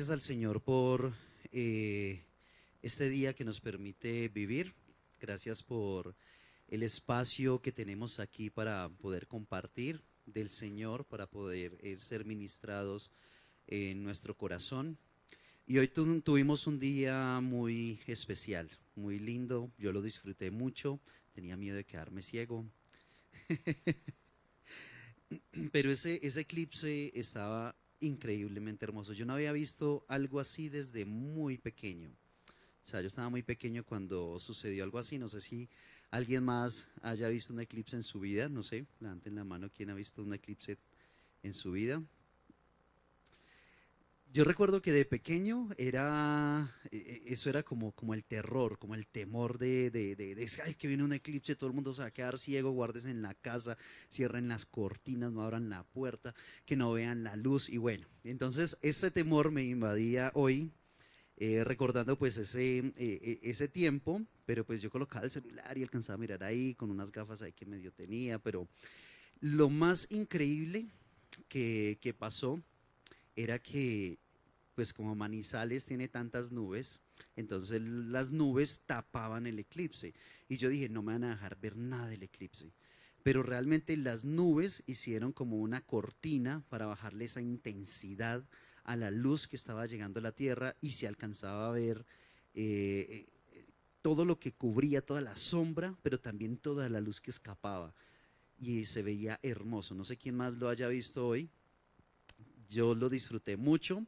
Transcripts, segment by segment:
gracias al Señor por este día que nos permite vivir. Gracias por el espacio que tenemos aquí para poder compartir del Señor, para poder ser ministrados en nuestro corazón. Y hoy tuvimos un día muy especial, muy lindo. Yo lo disfruté mucho. Tenía miedo de quedarme ciego. Pero ese eclipse estaba increíblemente hermoso. Yo no había visto algo así desde muy pequeño. O sea, yo estaba muy pequeño cuando sucedió algo así. No sé si alguien más haya visto un eclipse en su vida. No sé, levanten la mano quién ha visto un eclipse en su vida. Yo recuerdo que de pequeño eso era como el terror, como el temor ay, que viene un eclipse, todo el mundo se va a quedar ciego, guárdese en la casa, cierren las cortinas, no abran la puerta, que no vean la luz. Y bueno, entonces ese temor me invadía hoy, recordando pues ese tiempo, pero pues yo colocaba el celular y alcanzaba a mirar ahí con unas gafas ahí que medio tenía, pero lo más increíble que pasó era que, pues como Manizales tiene tantas nubes, entonces las nubes tapaban el eclipse. Y yo dije, no me van a dejar ver nada del eclipse. Pero realmente las nubes hicieron como una cortina para bajarle esa intensidad a la luz que estaba llegando a la Tierra y se alcanzaba a ver eh, todo lo que cubría, toda la sombra, pero también toda la luz que escapaba. Y se veía hermoso. No sé quién más lo haya visto hoy. Yo lo disfruté mucho,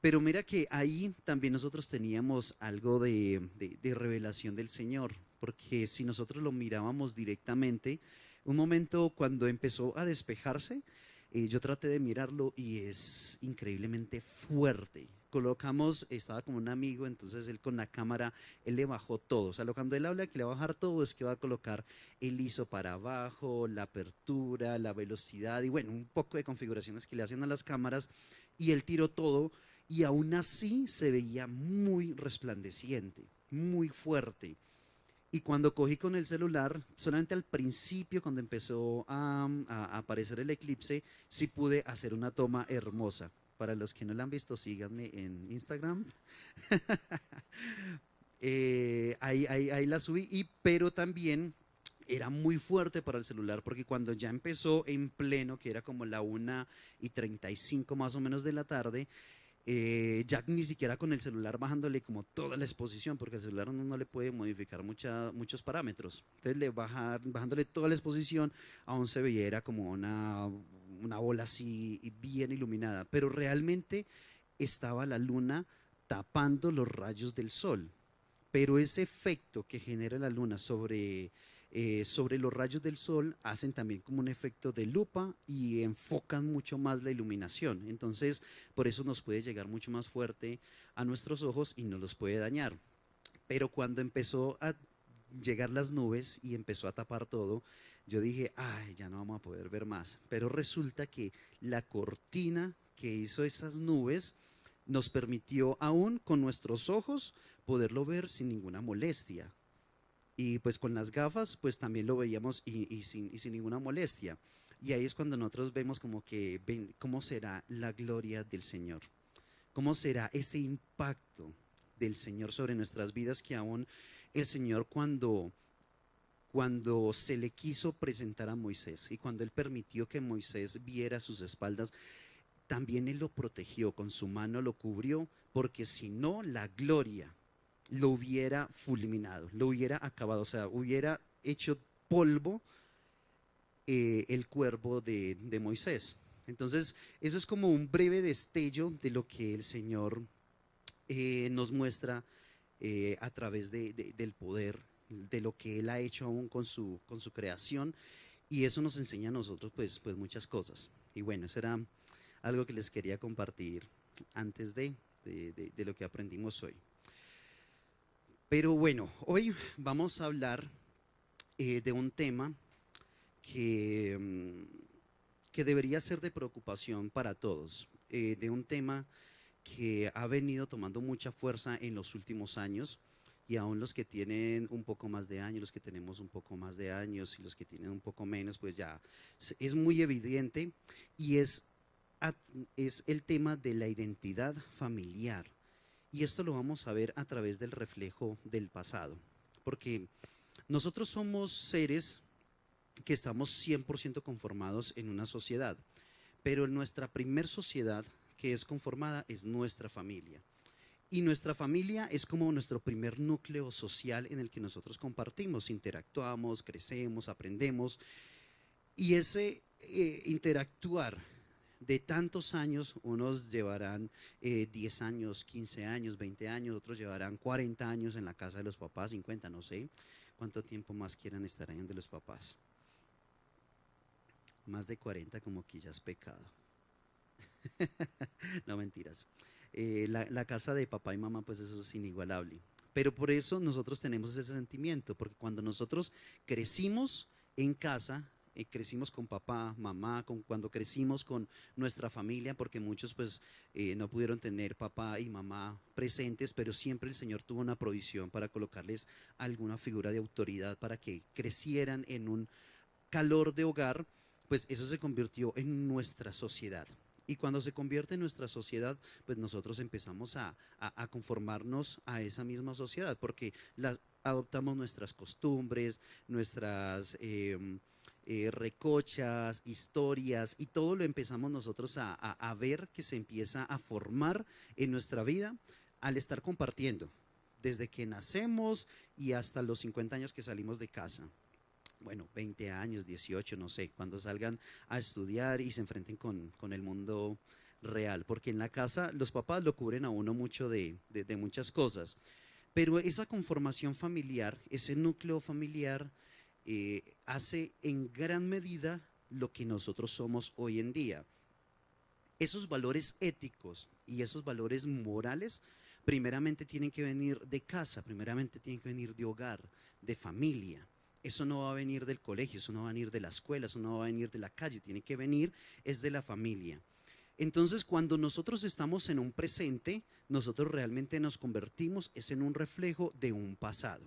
pero mira que ahí también nosotros teníamos algo de revelación del Señor, porque si nosotros lo mirábamos directamente, un momento cuando empezó a despejarse, yo traté de mirarlo y es increíblemente fuerte. Colocamos, estaba con un amigo, entonces él con la cámara, él le bajó todo. O sea, cuando él habla que le va a bajar todo, es que va a colocar el ISO para abajo, la apertura, la velocidad y bueno, un poco de configuraciones que le hacen a las cámaras y él tiró todo y aún así se veía muy resplandeciente, muy fuerte. Y cuando cogí con el celular, solamente al principio, cuando empezó a aparecer el eclipse, sí pude hacer una toma hermosa. Para los que no la han visto, síganme en Instagram. Ahí la subí, pero también era muy fuerte para el celular porque cuando ya empezó en pleno, que era como la 1:35 más o menos de la tarde, ya ni siquiera con el celular bajándole como toda la exposición, porque el celular uno no le puede modificar muchos parámetros. Entonces bajándole toda la exposición, aún se veía era como una bola así bien iluminada, pero realmente estaba la luna tapando los rayos del sol. Pero ese efecto que genera la luna sobre los rayos del sol hacen también como un efecto de lupa y enfocan mucho más la iluminación. Entonces, por eso nos puede llegar mucho más fuerte a nuestros ojos y nos los puede dañar. Pero cuando empezó a llegar las nubes y empezó a tapar todo, yo dije, ay, ya no vamos a poder ver más. Pero resulta que la cortina que hizo esas nubes nos permitió aún con nuestros ojos poderlo ver sin ninguna molestia. Y pues con las gafas, pues también lo veíamos y sin ninguna molestia. Y ahí es cuando nosotros vemos como que ven cómo será la gloria del Señor. ¿Cómo será ese impacto del Señor sobre nuestras vidas que aún el Señor cuando se le quiso presentar a Moisés y cuando él permitió que Moisés viera sus espaldas, también él lo protegió, con su mano lo cubrió, porque si no, la gloria lo hubiera fulminado, lo hubiera acabado, o sea, hubiera hecho polvo el cuerpo de Moisés. Entonces, eso es como un breve destello de lo que el Señor nos muestra a través del poder, de lo que Él ha hecho aún con su creación, y eso nos enseña a nosotros pues muchas cosas. Y bueno, eso era algo que les quería compartir antes de lo que aprendimos hoy. Pero bueno, hoy vamos a hablar de un tema que, que debería ser de preocupación para todos, de un tema que ha venido tomando mucha fuerza en los últimos años y aún los que tienen un poco más de años, los que tenemos un poco más de años y los que tienen un poco menos, pues ya es muy evidente y es a- es el tema de la identidad familiar. Y esto lo vamos a ver a través del reflejo del pasado. Porque nosotros somos seres que estamos 100% conformados en una sociedad. Pero nuestra primer sociedad que es conformada es nuestra familia. Y nuestra familia es como nuestro primer núcleo social en el que nosotros compartimos, interactuamos, crecemos, aprendemos. Y ese interactuar de tantos años, unos llevarán 10 años, 15 años, 20 años, otros llevarán 40 años en la casa de los papás, 50, no sé cuánto tiempo más quieran estar ahí de los papás. Más de 40 como que ya es pecado. No, mentiras. La casa de papá y mamá, pues eso es inigualable. Pero por eso nosotros tenemos ese sentimiento, porque cuando nosotros crecimos en casa, crecimos con papá, mamá, cuando crecimos con nuestra familia, porque muchos pues no pudieron tener papá y mamá presentes, pero siempre el Señor tuvo una provisión para colocarles alguna figura de autoridad para que crecieran en un calor de hogar, pues eso se convirtió en nuestra sociedad. Y cuando se convierte en nuestra sociedad, pues nosotros empezamos a conformarnos a esa misma sociedad, porque adoptamos nuestras costumbres, nuestras recochas, historias, y todo lo empezamos nosotros a ver que se empieza a formar en nuestra vida al estar compartiendo, desde que nacemos y hasta los 50 años que salimos de casa. Bueno, 20 años, 18, no sé, cuando salgan a estudiar y se enfrenten con el mundo real, porque en la casa los papás lo cubren a uno mucho de muchas cosas, pero esa conformación familiar, ese núcleo familiar, hace en gran medida lo que nosotros somos hoy en día. Esos valores éticos y esos valores morales primeramente tienen que venir de casa, primeramente tienen que venir de hogar, de familia. Eso no va a venir del colegio, eso no va a venir de la escuela, eso no va a venir de la calle, tiene que venir es de la familia. Entonces, cuando nosotros estamos en un presente, nosotros realmente nos convertimos es en un reflejo de un pasado.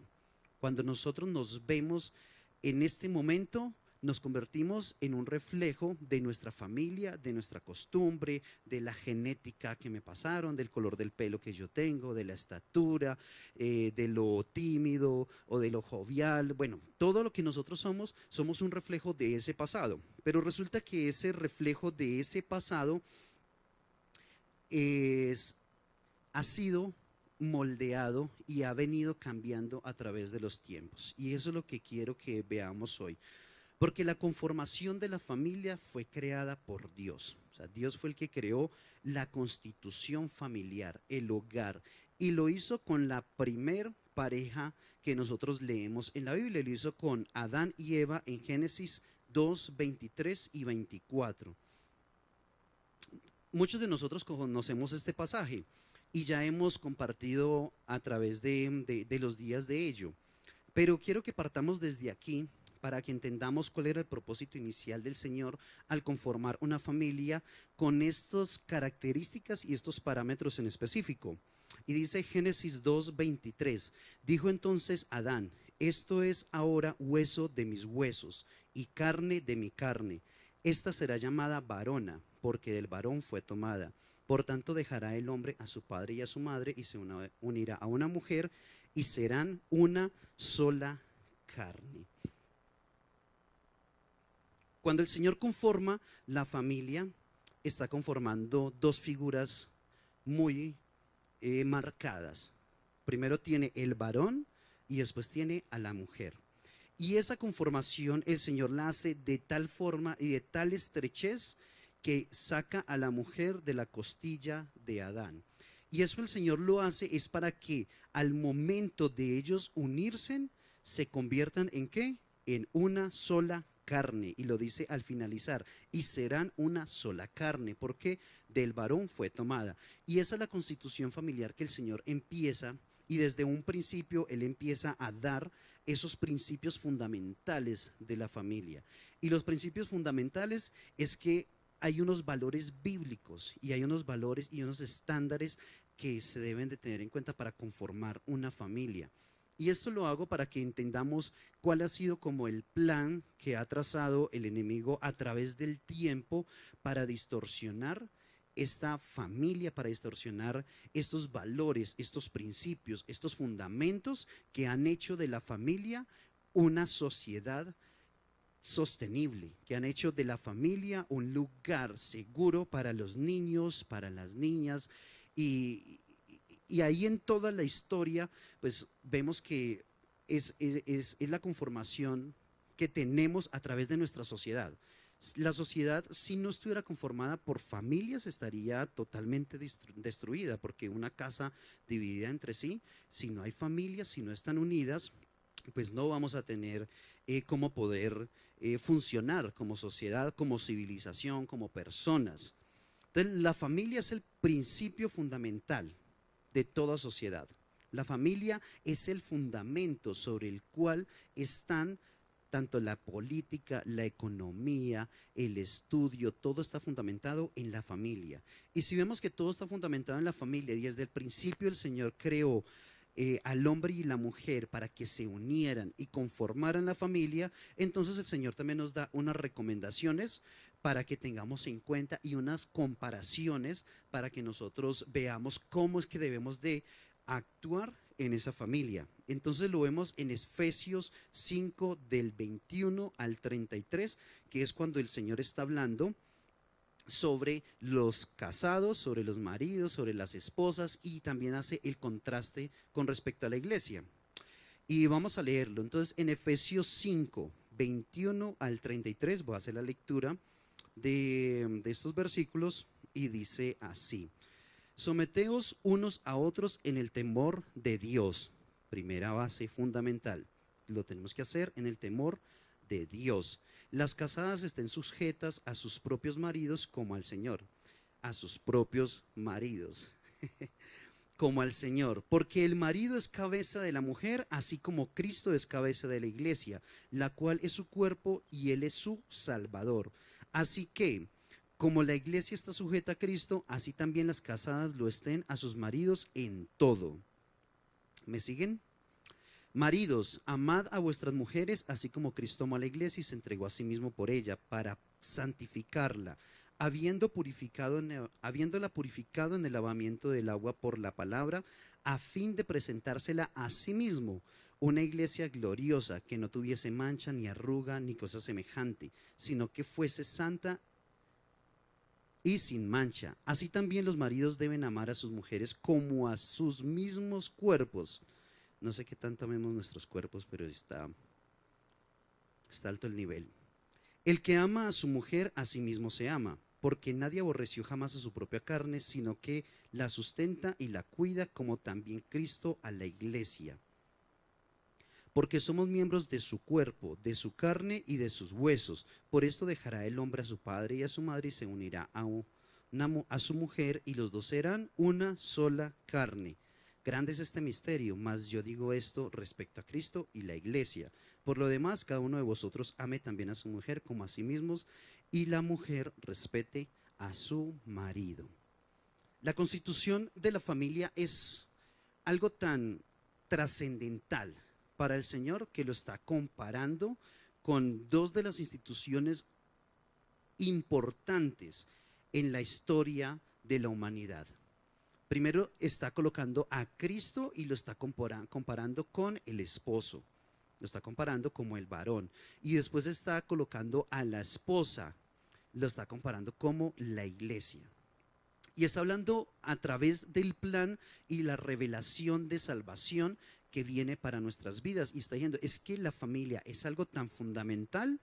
Cuando nosotros nos vemos en este momento, nos convertimos en un reflejo de nuestra familia, de nuestra costumbre, de la genética que me pasaron, del color del pelo que yo tengo, de la estatura, de lo tímido o de lo jovial. Bueno, todo lo que nosotros somos, somos un reflejo de ese pasado. Pero resulta que ese reflejo de ese pasado es, ha sido moldeado y ha venido cambiando a través de los tiempos. Y eso es lo que quiero que veamos hoy. Porque la conformación de la familia fue creada por Dios. O sea, Dios fue el que creó la constitución familiar, el hogar, y lo hizo con la primer pareja que nosotros leemos en la Biblia. Lo hizo con Adán y Eva en Génesis 2, 23 y 24. Muchos de nosotros conocemos este pasaje y ya hemos compartido a través de los días de ello. Pero quiero que partamos desde aquí para que entendamos cuál era el propósito inicial del Señor al conformar una familia con estas características y estos parámetros en específico. Y dice Génesis 2:23, dijo entonces Adán, esto es ahora hueso de mis huesos y carne de mi carne. Esta será llamada varona, porque del varón fue tomada. Por tanto dejará el hombre a su padre y a su madre y se unirá a una mujer y serán una sola carne. Cuando el Señor conforma la familia, está conformando dos figuras muy marcadas. Primero tiene el varón y después tiene a la mujer. Y esa conformación el Señor la hace de tal forma y de tal estrechez que saca a la mujer de la costilla de Adán. Y eso el Señor lo hace es para que al momento de ellos unirse se conviertan en ¿qué? En una sola carne. Y lo dice al finalizar, y serán una sola carne, porque del varón fue tomada. Y esa es la constitución familiar que el Señor empieza, y desde un principio Él empieza a dar esos principios fundamentales de la familia. Y los principios fundamentales es que hay unos valores bíblicos y hay unos valores y unos estándares que se deben de tener en cuenta para conformar una familia. Y esto lo hago para que entendamos cuál ha sido como el plan que ha trazado el enemigo a través del tiempo para distorsionar esta familia, para distorsionar estos valores, estos principios, estos fundamentos que han hecho de la familia una sociedad sostenible, que han hecho de la familia un lugar seguro para los niños, para las niñas, y, y ahí en toda la historia, pues vemos que es la conformación que tenemos a través de nuestra sociedad. La sociedad, si no estuviera conformada por familias, estaría totalmente destruida, porque una casa dividida entre sí, si no hay familias, si no están unidas, pues no vamos a tener cómo poder funcionar como sociedad, como civilización, como personas. Entonces, la familia es el principio fundamental de toda sociedad. La familia es el fundamento sobre el cual están tanto la política, la economía, el estudio, todo está fundamentado en la familia. Y si vemos que todo está fundamentado en la familia y desde el principio el Señor creó al hombre y la mujer para que se unieran y conformaran la familia, entonces el Señor también nos da unas recomendaciones para que tengamos en cuenta y unas comparaciones para que nosotros veamos cómo es que debemos de actuar en esa familia. Entonces lo vemos en Efesios 5 del 21 al 33, que es cuando el Señor está hablando sobre los casados, sobre los maridos, sobre las esposas, y también hace el contraste con respecto a la iglesia. Y vamos a leerlo. Entonces, en Efesios 5, 21 al 33, voy a hacer la lectura de estos versículos y dice así: someteos unos a otros en el temor de Dios. Primera base fundamental. Lo tenemos que hacer en el temor de Dios. Las casadas estén sujetas a sus propios maridos como al Señor. A sus propios maridos. Como al Señor, porque el marido es cabeza de la mujer, así como Cristo es cabeza de la iglesia, la cual es su cuerpo y Él es su Salvador. Así que, como la iglesia está sujeta a Cristo, así también las casadas lo estén a sus maridos en todo. ¿Me siguen? Maridos, amad a vuestras mujeres, así como Cristo amó a la iglesia y se entregó a sí mismo por ella, para santificarla, habiéndola purificado en el lavamiento del agua por la palabra, a fin de presentársela a sí mismo, una iglesia gloriosa, que no tuviese mancha, ni arruga, ni cosa semejante, sino que fuese santa y sin mancha. Así también los maridos deben amar a sus mujeres como a sus mismos cuerpos. No sé qué tanto amemos nuestros cuerpos, pero está alto el nivel. El que ama a su mujer, a sí mismo se ama, porque nadie aborreció jamás a su propia carne, sino que la sustenta y la cuida, como también Cristo a la iglesia. Porque somos miembros de su cuerpo, de su carne y de sus huesos. Por esto dejará el hombre a su padre y a su madre y se unirá a su mujer, y los dos serán una sola carne. Grande es este misterio, mas yo digo esto respecto a Cristo y la iglesia. Por lo demás, cada uno de vosotros ame también a su mujer como a sí mismos, y la mujer respete a su marido. La constitución de la familia es algo tan trascendental para el Señor que lo está comparando con dos de las instituciones importantes en la historia de la humanidad. Primero está colocando a Cristo y lo está comparando con el esposo. Lo está comparando como el varón. Y después está colocando a la esposa. Lo está comparando como la iglesia. Y está hablando a través del plan y la revelación de salvación que viene para nuestras vidas. Y está diciendo, es que la familia es algo tan fundamental,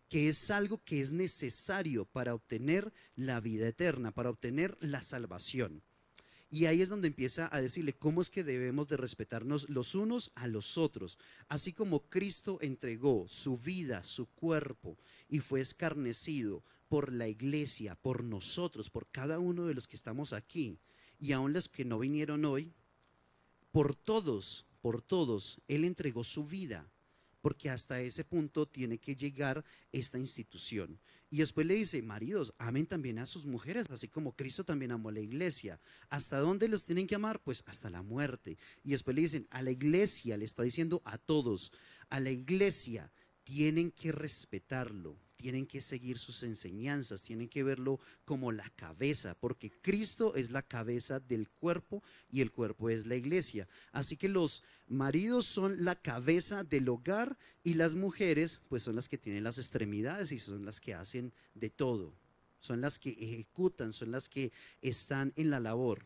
que es algo que es necesario para obtener la vida eterna, para obtener la salvación. Y ahí es donde empieza a decirle cómo es que debemos de respetarnos los unos a los otros. Así como Cristo entregó su vida, su cuerpo, y fue escarnecido por la iglesia, por nosotros, por cada uno de los que estamos aquí, y aún los que no vinieron hoy, por todos, Él entregó su vida, porque hasta ese punto tiene que llegar esta institución. Y después le dice, maridos, amen también a sus mujeres, así como Cristo también amó a la iglesia. ¿Hasta dónde los tienen que amar? Pues hasta la muerte. Y después le dicen, a la iglesia, le está diciendo a todos, a la iglesia tienen que respetarlo, tienen que seguir sus enseñanzas, tienen que verlo como la cabeza, porque Cristo es la cabeza del cuerpo y el cuerpo es la iglesia. Así que los maridos son la cabeza del hogar y las mujeres pues son las que tienen las extremidades y son las que hacen de todo, son las que ejecutan, son las que están en la labor.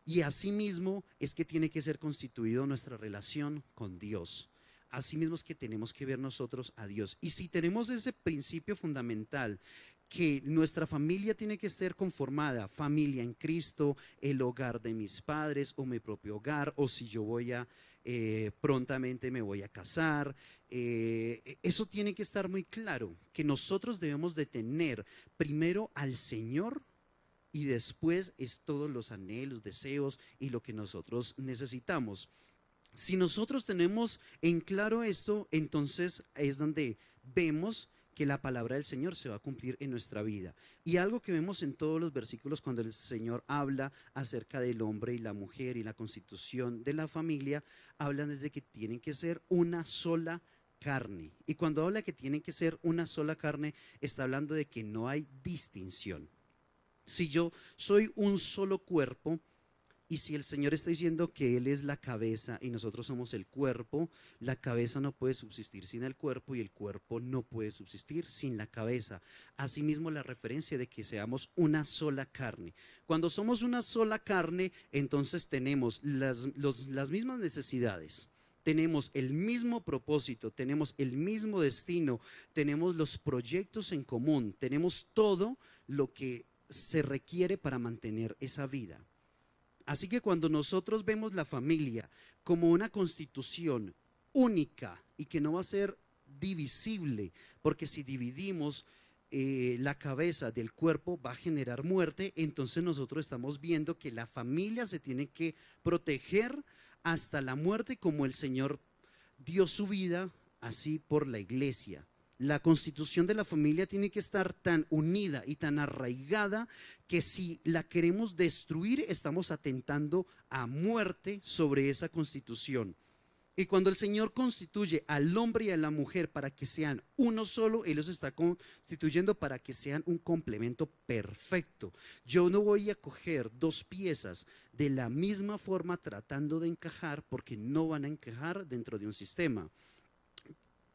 Y asimismo es que tiene que ser constituido nuestra relación con Dios. Asimismo es que tenemos que ver nosotros a Dios. Y si tenemos ese principio fundamental, que nuestra familia tiene que ser conformada, familia en Cristo, el hogar de mis padres o mi propio hogar, o si yo voy a, prontamente me voy a casar, eso tiene que estar muy claro, que nosotros debemos de tener primero al Señor y después es todos los anhelos, deseos y lo que nosotros necesitamos. Si nosotros tenemos en claro esto, entonces es donde vemos que la palabra del Señor se va a cumplir en nuestra vida. Y algo que vemos en todos los versículos cuando el Señor habla acerca del hombre y la mujer y la constitución de la familia, hablan desde que tienen que ser una sola carne. Y cuando habla que tienen que ser una sola carne, está hablando de que no hay distinción. Si yo soy un solo cuerpo, y si el Señor está diciendo que Él es la cabeza y nosotros somos el cuerpo, la cabeza no puede subsistir sin el cuerpo y el cuerpo no puede subsistir sin la cabeza. Asimismo, la referencia de que seamos una sola carne. Cuando somos una sola carne, entonces tenemos las mismas necesidades. Tenemos el mismo propósito, tenemos el mismo destino, tenemos los proyectos en común, tenemos todo lo que se requiere para mantener esa vida. Así que cuando nosotros vemos la familia como una constitución única y que no va a ser divisible, porque si dividimos la cabeza del cuerpo va a generar muerte, entonces nosotros estamos viendo que la familia se tiene que proteger hasta la muerte, como el Señor dio su vida así por la iglesia. La constitución de la familia tiene que estar tan unida y tan arraigada que si la queremos destruir, estamos atentando a muerte sobre esa constitución. Y cuando el Señor constituye al hombre y a la mujer para que sean uno solo, Él los está constituyendo para que sean un complemento perfecto. Yo no voy a coger dos piezas de la misma forma tratando de encajar, porque no van a encajar dentro de un sistema.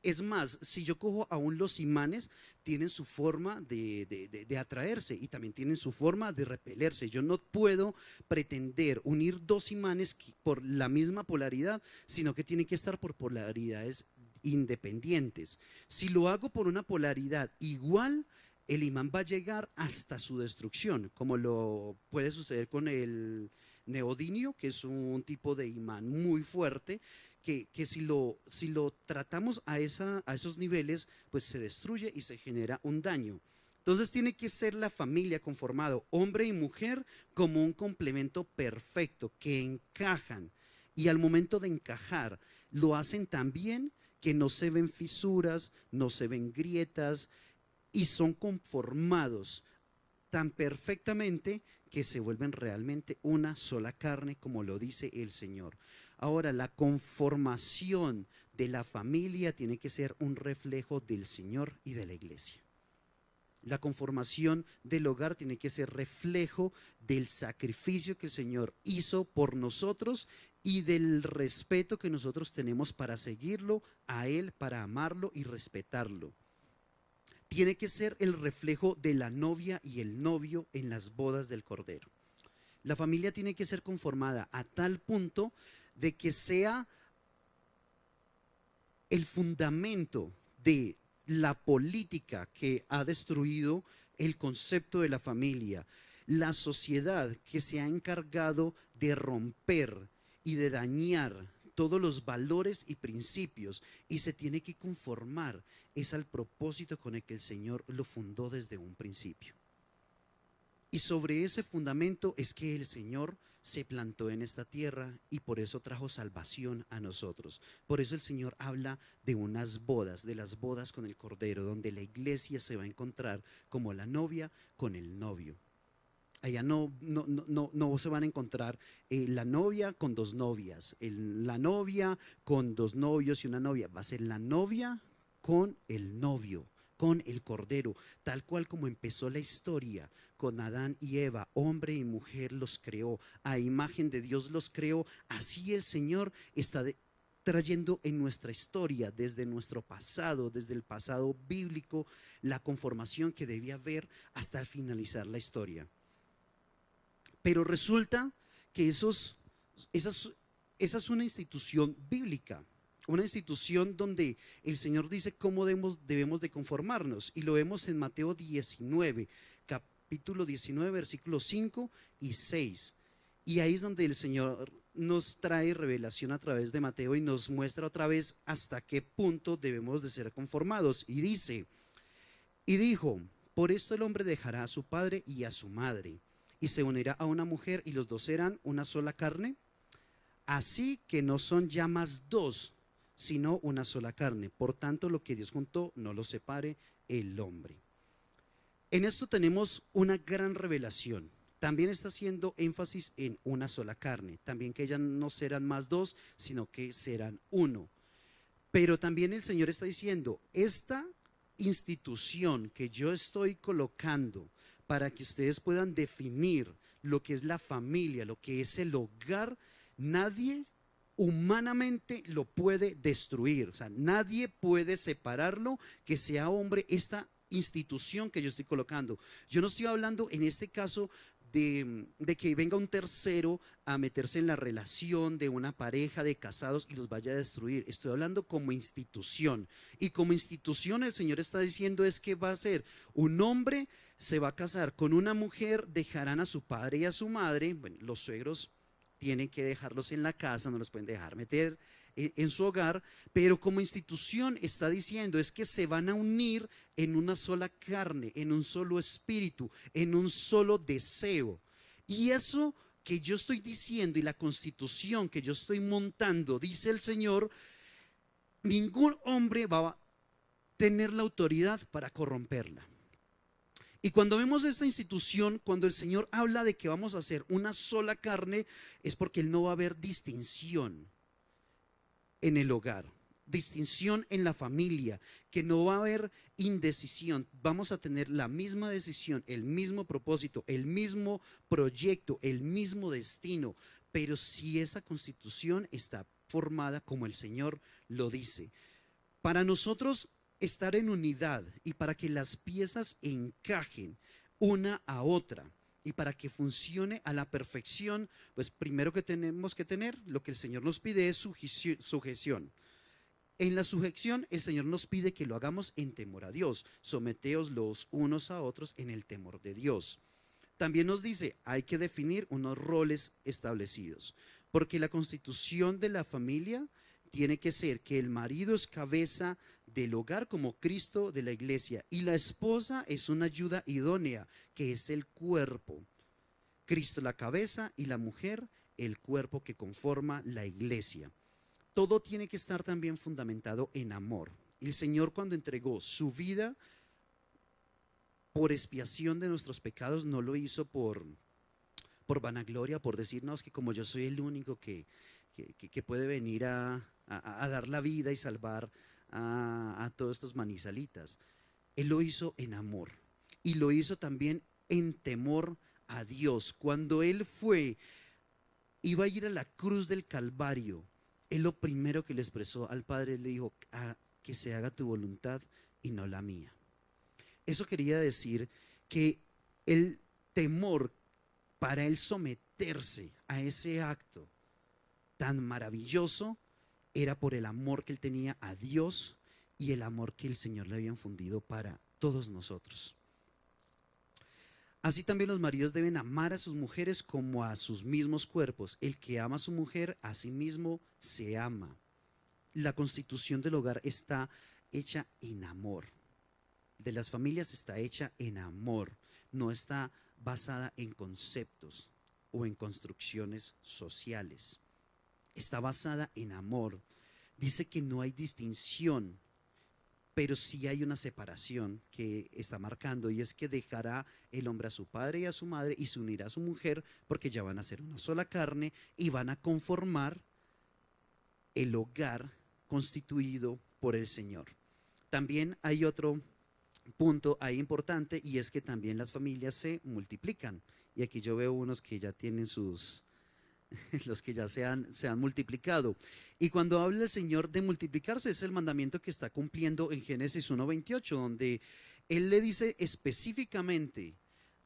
Es más, si yo cojo aún los imanes, tienen su forma de atraerse y también tienen su forma de repelerse. Yo no puedo pretender unir dos imanes por la misma polaridad, sino que tienen que estar por polaridades independientes. Si lo hago por una polaridad igual, el imán va a llegar hasta su destrucción, como lo puede suceder con el neodimio, que es un tipo de imán muy fuerte, que si lo tratamos a esos niveles, pues se destruye y se genera un daño. Entonces tiene que ser la familia conformado, hombre y mujer, como un complemento perfecto, que encajan. Y al momento de encajar, lo hacen tan bien que no se ven fisuras, no se ven grietas, y son conformados tan perfectamente que se vuelven realmente una sola carne, como lo dice el Señor. Ahora, la conformación de la familia tiene que ser un reflejo del Señor y de la iglesia. La conformación del hogar tiene que ser reflejo del sacrificio que el Señor hizo por nosotros y del respeto que nosotros tenemos para seguirlo a Él, para amarlo y respetarlo. Tiene que ser el reflejo de la novia y el novio en las bodas del Cordero. La familia tiene que ser conformada a tal punto de que sea el fundamento de la política que ha destruido el concepto de la familia, la sociedad que se ha encargado de romper y de dañar todos los valores y principios y se tiene que conformar es al propósito con el que el Señor lo fundó desde un principio. Y sobre ese fundamento es que el Señor se plantó en esta tierra y por eso trajo salvación a nosotros. Por eso el Señor habla de unas bodas, de las bodas con el Cordero, donde la iglesia se va a encontrar como la novia con el novio. Allá no se van a encontrar la novia con dos novias, la novia con dos novios y una novia. Va a ser la novia con el novio, con el Cordero, tal cual como empezó la historia con Adán y Eva, hombre y mujer los creó, a imagen de Dios los creó. Así el Señor está trayendo en nuestra historia, desde nuestro pasado, desde el pasado bíblico, la conformación que debía haber hasta finalizar la historia. Pero resulta que esa es una institución bíblica, una institución donde el Señor dice cómo debemos de conformarnos. Y lo vemos en Mateo 19, capítulo 19, versículos 5 y 6. Y ahí es donde el Señor nos trae revelación a través de Mateo y nos muestra otra vez hasta qué punto debemos de ser conformados. Y dice, y dijo, por esto el hombre dejará a su padre y a su madre, y se unirá a una mujer, y los dos serán una sola carne. Así que no son ya más dos, sino una sola carne. Por tanto, lo que Dios juntó, no lo separe el hombre. En esto tenemos una gran revelación. También está haciendo énfasis en una sola carne. También que ya no serán más dos, sino que serán uno. Pero también el Señor está diciendo, esta institución que yo estoy colocando para que ustedes puedan definir lo que es la familia, lo que es el hogar, nadie humanamente lo puede destruir. O sea, nadie puede separarlo, que sea hombre, esta institución que yo estoy colocando. Yo no estoy hablando en este caso de que venga un tercero a meterse en la relación de una pareja de casados y los vaya a destruir. Estoy hablando como institución. Y como institución el Señor está diciendo es que va a ser un hombre, se va a casar con una mujer, dejarán a su padre y a su madre. Bueno, los suegros tienen que dejarlos en la casa, no los pueden dejar meter en su hogar, pero como institución está diciendo es que se van a unir en una sola carne, en un solo espíritu, en un solo deseo. Y eso que yo estoy diciendo y la constitución que yo estoy montando, dice el Señor, ningún hombre va a tener la autoridad para corromperla. Y cuando vemos esta institución, cuando el Señor habla de que vamos a hacer una sola carne, es porque no va a haber distinción en el hogar, distinción en la familia, que no va a haber indecisión. Vamos a tener la misma decisión, el mismo propósito, el mismo proyecto, el mismo destino, pero si esa constitución está formada como el Señor lo dice. Para nosotros estar en unidad y para que las piezas encajen una a otra y para que funcione a la perfección, pues primero que tenemos que tener, lo que el Señor nos pide es sujeción. En la sujeción el Señor nos pide que lo hagamos en temor a Dios. Someteos los unos a otros en el temor de Dios. También nos dice, hay que definir unos roles establecidos, porque la constitución de la familia tiene que ser que el marido es cabeza del hogar como Cristo de la iglesia y la esposa es una ayuda idónea, que es el cuerpo. Cristo la cabeza y la mujer el cuerpo que conforma la iglesia. Todo tiene que estar también fundamentado en amor. El Señor, cuando entregó su vida por expiación de nuestros pecados, no lo hizo por vanagloria, por decirnos que como yo soy el único que puede venir a dar la vida y salvar a todos estos manizalitas. Él lo hizo en amor y lo hizo también en temor a Dios. Cuando Él iba a ir a la cruz del Calvario, Él lo primero que le expresó al Padre, le dijo, que se haga tu voluntad y no la mía. Eso quería decir que el temor para Él someterse a ese acto tan maravilloso era por el amor que Él tenía a Dios y el amor que el Señor le había infundido para todos nosotros. Así también los maridos deben amar a sus mujeres como a sus mismos cuerpos. El que ama a su mujer, a sí mismo se ama. La constitución del hogar está hecha en amor. De las familias está hecha en amor. No está basada en conceptos o en construcciones sociales. Está basada en amor. Dice que no hay distinción, pero sí hay una separación que está marcando, y es que dejará el hombre a su padre y a su madre y se unirá a su mujer, porque ya van a ser una sola carne y van a conformar el hogar constituido por el Señor. También hay otro punto ahí importante, y es que también las familias se multiplican. Y aquí yo veo unos que ya tienen sus, los que ya se han multiplicado. Y cuando habla el Señor de multiplicarse, es el mandamiento que está cumpliendo en Génesis 1:28, donde Él le dice específicamente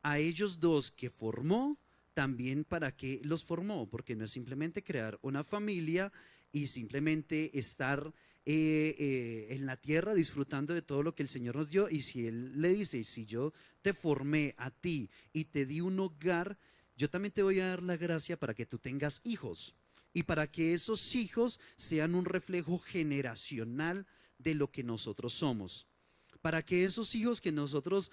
a ellos dos que formó, también para qué los formó, porque no es simplemente crear una familia y simplemente estar en la tierra disfrutando de todo lo que el Señor nos dio. Y si Él le dice, si yo te formé a ti y te di un hogar, yo también te voy a dar la gracia para que tú tengas hijos y para que esos hijos sean un reflejo generacional de lo que nosotros somos. Para que esos hijos que nosotros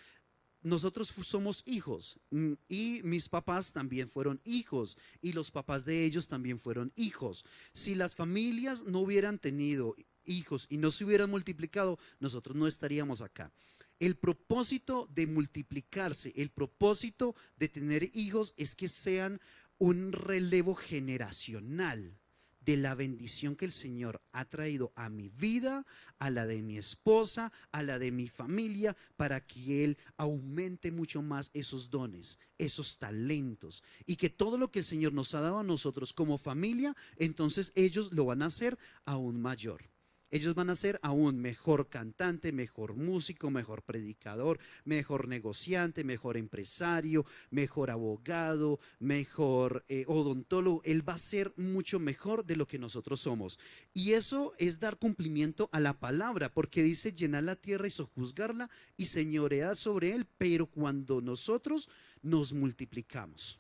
somos hijos, y mis papás también fueron hijos y los papás de ellos también fueron hijos. Si las familias no hubieran tenido hijos y no se hubieran multiplicado, nosotros no estaríamos acá. El propósito de multiplicarse, el propósito de tener hijos es que sean un relevo generacional de la bendición que el Señor ha traído a mi vida, a la de mi esposa, a la de mi familia, para que Él aumente mucho más esos dones, esos talentos, y que todo lo que el Señor nos ha dado a nosotros como familia, entonces ellos lo van a hacer aún mayor. Ellos van a ser aún mejor cantante, mejor músico, mejor predicador, mejor negociante, mejor empresario, mejor abogado, mejor odontólogo. Él va a ser mucho mejor de lo que nosotros somos. Y eso es dar cumplimiento a la palabra, porque dice llenar la tierra y sojuzgarla y señorear sobre él, pero cuando nosotros nos multiplicamos.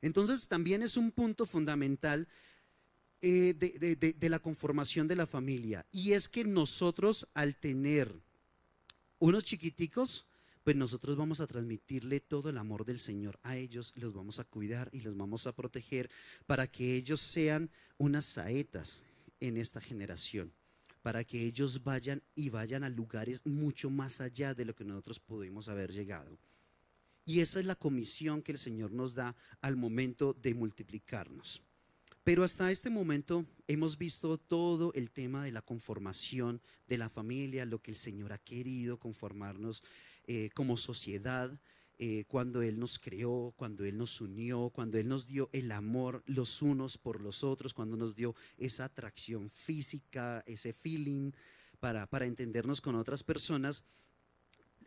Entonces también es un punto fundamental de la conformación de la familia. Y es que nosotros, al tener unos chiquiticos, pues nosotros vamos a transmitirle todo el amor del Señor a ellos, los vamos a cuidar y los vamos a proteger para que ellos sean unas saetas en esta generación, para que ellos vayan a lugares mucho más allá de lo que nosotros pudimos haber llegado. Y esa es la comisión que el Señor nos da al momento de multiplicarnos. Pero hasta este momento hemos visto todo el tema de la conformación de la familia, lo que el Señor ha querido conformarnos como sociedad, cuando Él nos creó, cuando Él nos unió, cuando Él nos dio el amor los unos por los otros, cuando nos dio esa atracción física, ese feeling para entendernos con otras personas.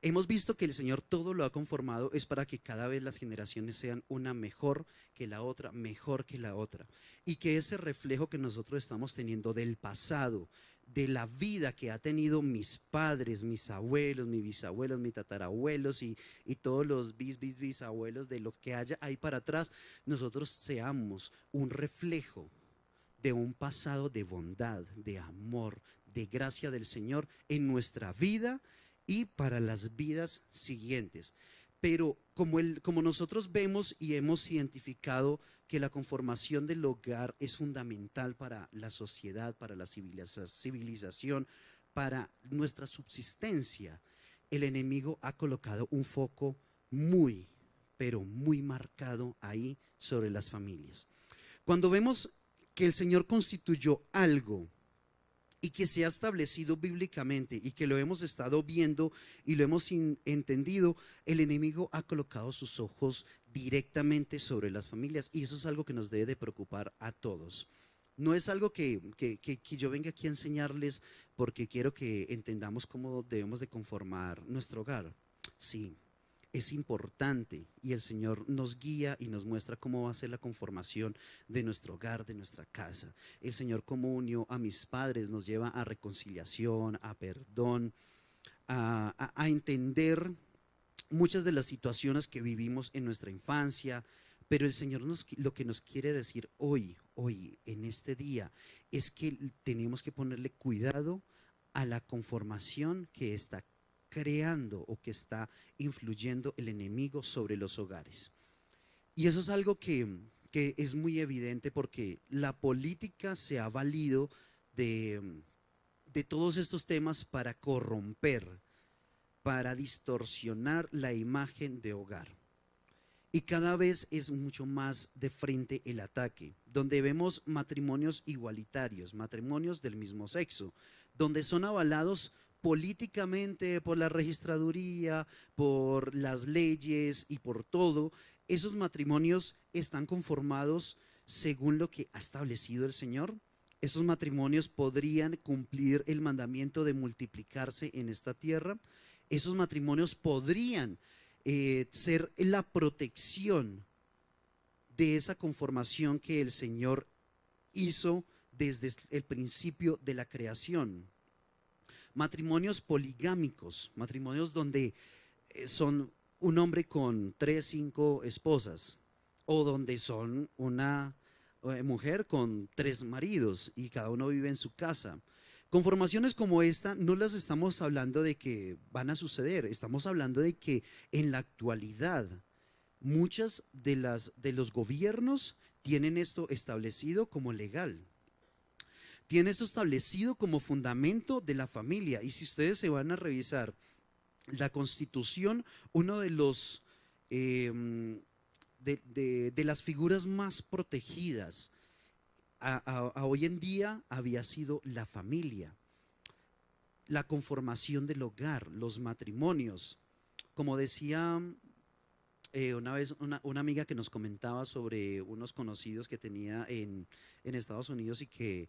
Hemos visto que el Señor todo lo ha conformado es para que cada vez las generaciones sean una mejor que la otra, mejor que la otra. Y que ese reflejo que nosotros estamos teniendo del pasado, de la vida que ha tenido mis padres, mis abuelos, mis bisabuelos, mis tatarabuelos y todos los bisabuelos, de lo que haya ahí para atrás, nosotros seamos un reflejo de un pasado de bondad, de amor, de gracia del Señor en nuestra vida y para las vidas siguientes. Pero como nosotros vemos y hemos identificado que la conformación del hogar es fundamental para la sociedad, para la civilización, para nuestra subsistencia, el enemigo ha colocado un foco muy, pero muy marcado ahí sobre las familias. Cuando vemos que el Señor constituyó algo y que se ha establecido bíblicamente y que lo hemos estado viendo y lo hemos entendido, el enemigo ha colocado sus ojos directamente sobre las familias, y eso es algo que nos debe de preocupar a todos. No es algo que yo venga aquí a enseñarles porque quiero que entendamos cómo debemos de conformar nuestro hogar. Sí, es importante, y el Señor nos guía y nos muestra cómo va a ser la conformación de nuestro hogar, de nuestra casa. El Señor, como unió a mis padres, nos lleva a reconciliación, a perdón, a entender muchas de las situaciones que vivimos en nuestra infancia. Pero el Señor lo que nos quiere decir hoy, en este día, es que tenemos que ponerle cuidado a la conformación que está creando o que está influyendo el enemigo sobre los hogares. Y eso es algo que es muy evidente porque la política se ha valido de todos estos temas para corromper, para distorsionar la imagen de hogar. Y cada vez es mucho más de frente el ataque, donde vemos matrimonios igualitarios, matrimonios del mismo sexo, donde son avalados políticamente por la registraduría, por las leyes y por todo. Esos matrimonios están conformados según lo que ha establecido el Señor. Esos matrimonios podrían cumplir el mandamiento de multiplicarse en esta tierra. Esos matrimonios podrían ser la protección de esa conformación que el Señor hizo desde el principio de la creación. Matrimonios poligámicos, matrimonios donde son un hombre con 3, 5 esposas, o donde son una mujer con 3 maridos y cada uno vive en su casa. Conformaciones como esta no las estamos hablando de que van a suceder, estamos hablando de que en la actualidad muchas de los gobiernos tienen esto establecido como legal. Tiene esto establecido como fundamento de la familia. Y si ustedes se van a revisar la Constitución, uno de los de las figuras más protegidas a hoy en día había sido la familia, la conformación del hogar, los matrimonios. Como decía una vez una amiga que nos comentaba sobre unos conocidos que tenía en Estados Unidos y que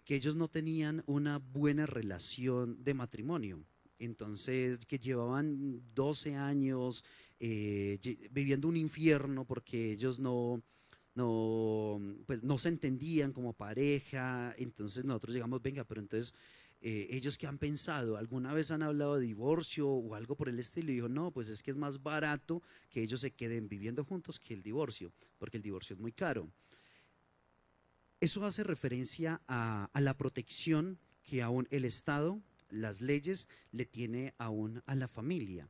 ellos no tenían una buena relación de matrimonio. Entonces, que llevaban 12 años viviendo un infierno porque ellos pues no se entendían como pareja. Entonces nosotros llegamos, venga, pero entonces ellos que han pensado, ¿alguna vez han hablado de divorcio o algo por el estilo? Y dijo, no, pues es que es más barato que ellos se queden viviendo juntos que el divorcio, porque el divorcio es muy caro. Eso hace referencia a la protección que aún el Estado, las leyes, le tiene aún a la familia.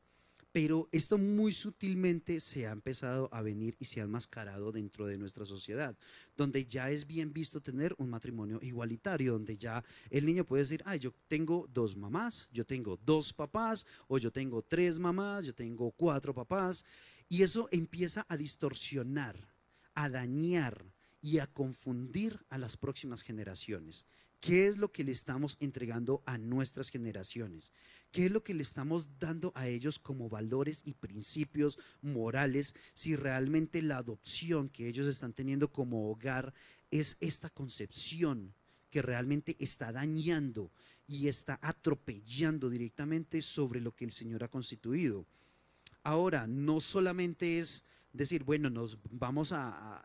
Pero esto muy sutilmente se ha empezado a venir y se ha enmascarado dentro de nuestra sociedad, donde ya es bien visto tener un matrimonio igualitario, donde ya el niño puede decir, ay, yo tengo 2 mamás, yo tengo 2 papás, o yo tengo 3 mamás, yo tengo 4 papás, y eso empieza a distorsionar, a dañar y a confundir a las próximas generaciones. ¿Qué es lo que le estamos entregando a nuestras generaciones? ¿Qué es lo que le estamos dando a ellos como valores y principios morales si realmente la adopción que ellos están teniendo como hogar es esta concepción que realmente está dañando y está atropellando directamente sobre lo que el Señor ha constituido? Ahora, no solamente es decir, bueno,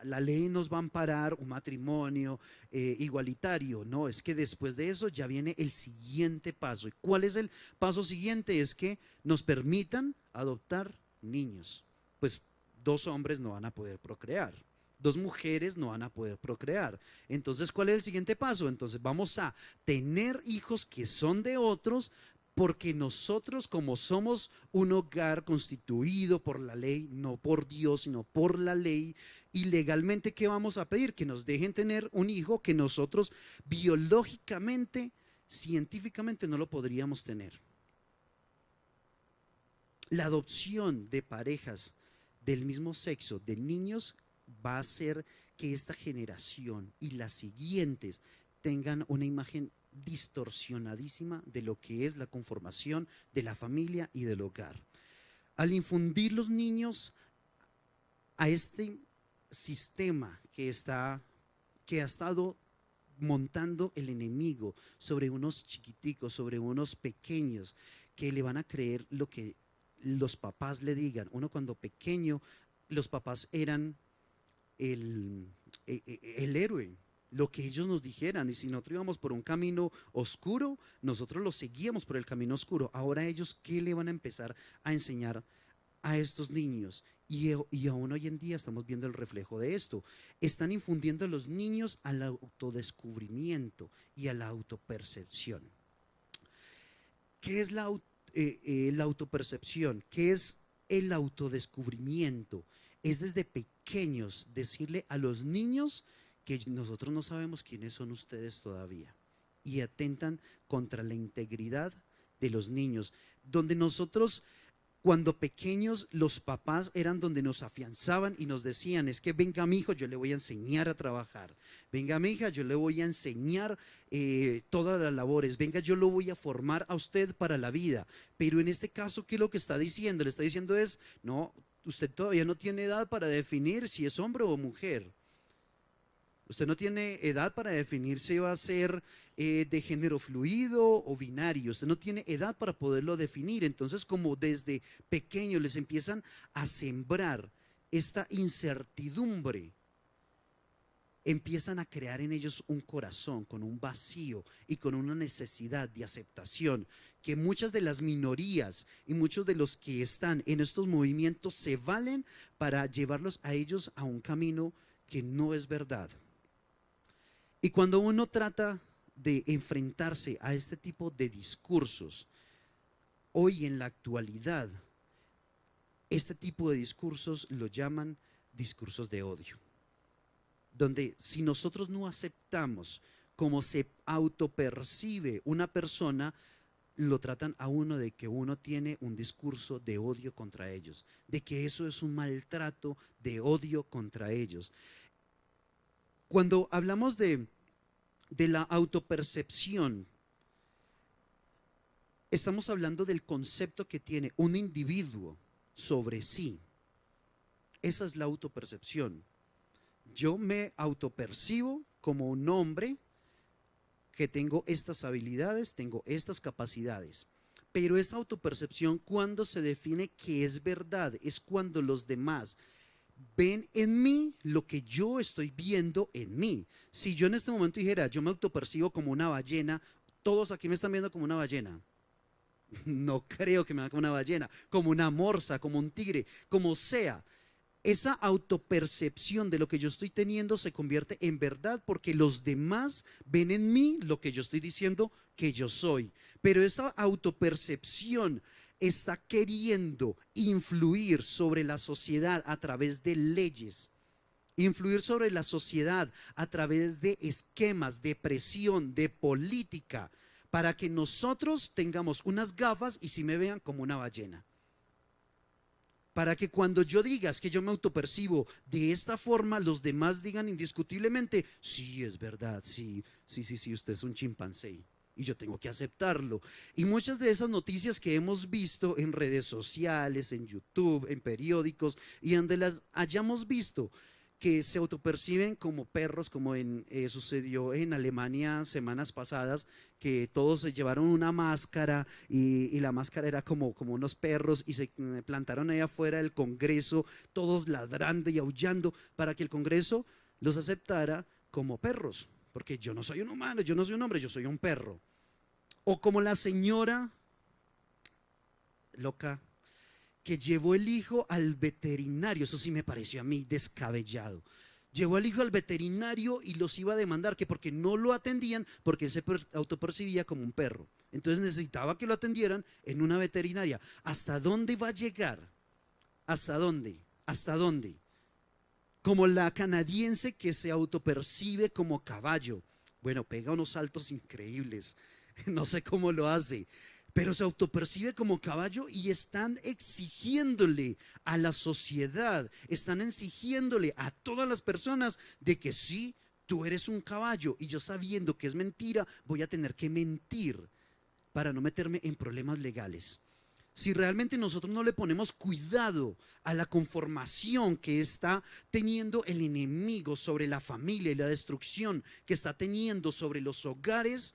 la ley nos va a amparar un matrimonio igualitario. No, es que después de eso ya viene el siguiente paso. ¿Y cuál es el paso siguiente? Es que nos permitan adoptar niños. Pues 2 hombres no van a poder procrear. 2 mujeres no van a poder procrear. Entonces, ¿cuál es el siguiente paso? Entonces, vamos a tener hijos que son de otros, porque nosotros, como somos un hogar constituido por la ley, no por Dios, sino por la ley, y legalmente, ¿qué vamos a pedir? Que nos dejen tener un hijo que nosotros biológicamente, científicamente no lo podríamos tener. La adopción de parejas del mismo sexo, de niños, va a hacer que esta generación y las siguientes tengan una imagen distorsionadísima de lo que es la conformación de la familia y del hogar. Al infundir los niños a este sistema que ha estado montando el enemigo sobre unos chiquiticos, sobre unos pequeños que le van a creer lo que los papás le digan. Uno cuando pequeño, los papás eran el héroe, lo que ellos nos dijeran, y si nosotros íbamos por un camino oscuro, nosotros los seguíamos por el camino oscuro. Ahora ellos, ¿qué le van a empezar a enseñar a estos niños? Y aún hoy en día estamos viendo el reflejo de esto. Están infundiendo a los niños al autodescubrimiento y a la autopercepción. ¿Qué es la autopercepción? ¿Qué es el autodescubrimiento? Es desde pequeños decirle a los niños que nosotros no sabemos quiénes son ustedes todavía y atentan contra la integridad de los niños, donde nosotros cuando pequeños los papás eran donde nos afianzaban y nos decían, es que venga mi hijo, yo le voy a enseñar a trabajar, venga mi hija, yo le voy a enseñar todas las labores, venga, yo lo voy a formar a usted para la vida. Pero en este caso, ¿qué es lo que está diciendo? Le está diciendo es, no, usted todavía no tiene edad para definir si es hombre o mujer. Usted no tiene edad para definir si va a ser de género fluido o binario. Usted no tiene edad para poderlo definir. Entonces, como desde pequeño les empiezan a sembrar esta incertidumbre, empiezan a crear en ellos un corazón con un vacío y con una necesidad de aceptación, que muchas de las minorías y muchos de los que están en estos movimientos se valen para llevarlos a ellos a un camino que no es verdad. Y cuando uno trata de enfrentarse a este tipo de discursos, hoy en la actualidad, este tipo de discursos lo llaman discursos de odio, donde si nosotros no aceptamos cómo se autopercibe una persona, lo tratan a uno de que uno tiene un discurso de odio contra ellos, de que eso es un maltrato de odio contra ellos. Cuando hablamos de la autopercepción, estamos hablando del concepto que tiene un individuo sobre sí. Esa es la autopercepción. Yo me autopercibo como un hombre que tengo estas habilidades, tengo estas capacidades. Pero esa autopercepción, cuando se define que es verdad, es cuando los demás ven en mí lo que yo estoy viendo en mí. Si yo en este momento dijera, yo me autopercibo como una ballena, todos aquí me están viendo como una ballena. No creo que me vean como una ballena, como una morsa, como un tigre, como sea. Esa autopercepción de lo que yo estoy teniendo se convierte en verdad porque los demás ven en mí lo que yo estoy diciendo que yo soy. Pero esa autopercepción está queriendo influir sobre la sociedad a través de leyes, influir sobre la sociedad a través de esquemas, de presión, de política, para que nosotros tengamos unas gafas y sí me vean como una ballena. Para que cuando yo diga que yo me autopercibo de esta forma, los demás digan indiscutiblemente, sí, es verdad, sí, usted es un chimpancé. Y yo tengo que aceptarlo. Y muchas de esas noticias que hemos visto en redes sociales, en YouTube, en periódicos, y donde las hayamos visto, que se autoperciben como perros, como sucedió en Alemania semanas pasadas, que todos se llevaron una máscara y la máscara era como unos perros y se plantaron ahí afuera del Congreso, todos ladrando y aullando para que el Congreso los aceptara como perros. Porque yo no soy un humano, yo no soy un hombre, yo soy un perro. O como la señora loca que llevó el hijo al veterinario, eso sí me pareció a mí descabellado. Llevó al hijo al veterinario y los iba a demandar, que porque no lo atendían, porque él se autopercibía como un perro. Entonces necesitaba que lo atendieran en una veterinaria. ¿Hasta dónde va a llegar? ¿Hasta dónde? ¿Hasta dónde? Como la canadiense que se autopercibe como caballo. Bueno, pega unos saltos increíbles. No sé cómo lo hace, pero se autopercibe como caballo y están exigiéndole a la sociedad, están exigiéndole a todas las personas de que sí, tú eres un caballo y yo sabiendo que es mentira, voy a tener que mentir para no meterme en problemas legales. Si realmente nosotros no le ponemos cuidado a la conformación que está teniendo el enemigo sobre la familia y la destrucción que está teniendo sobre los hogares,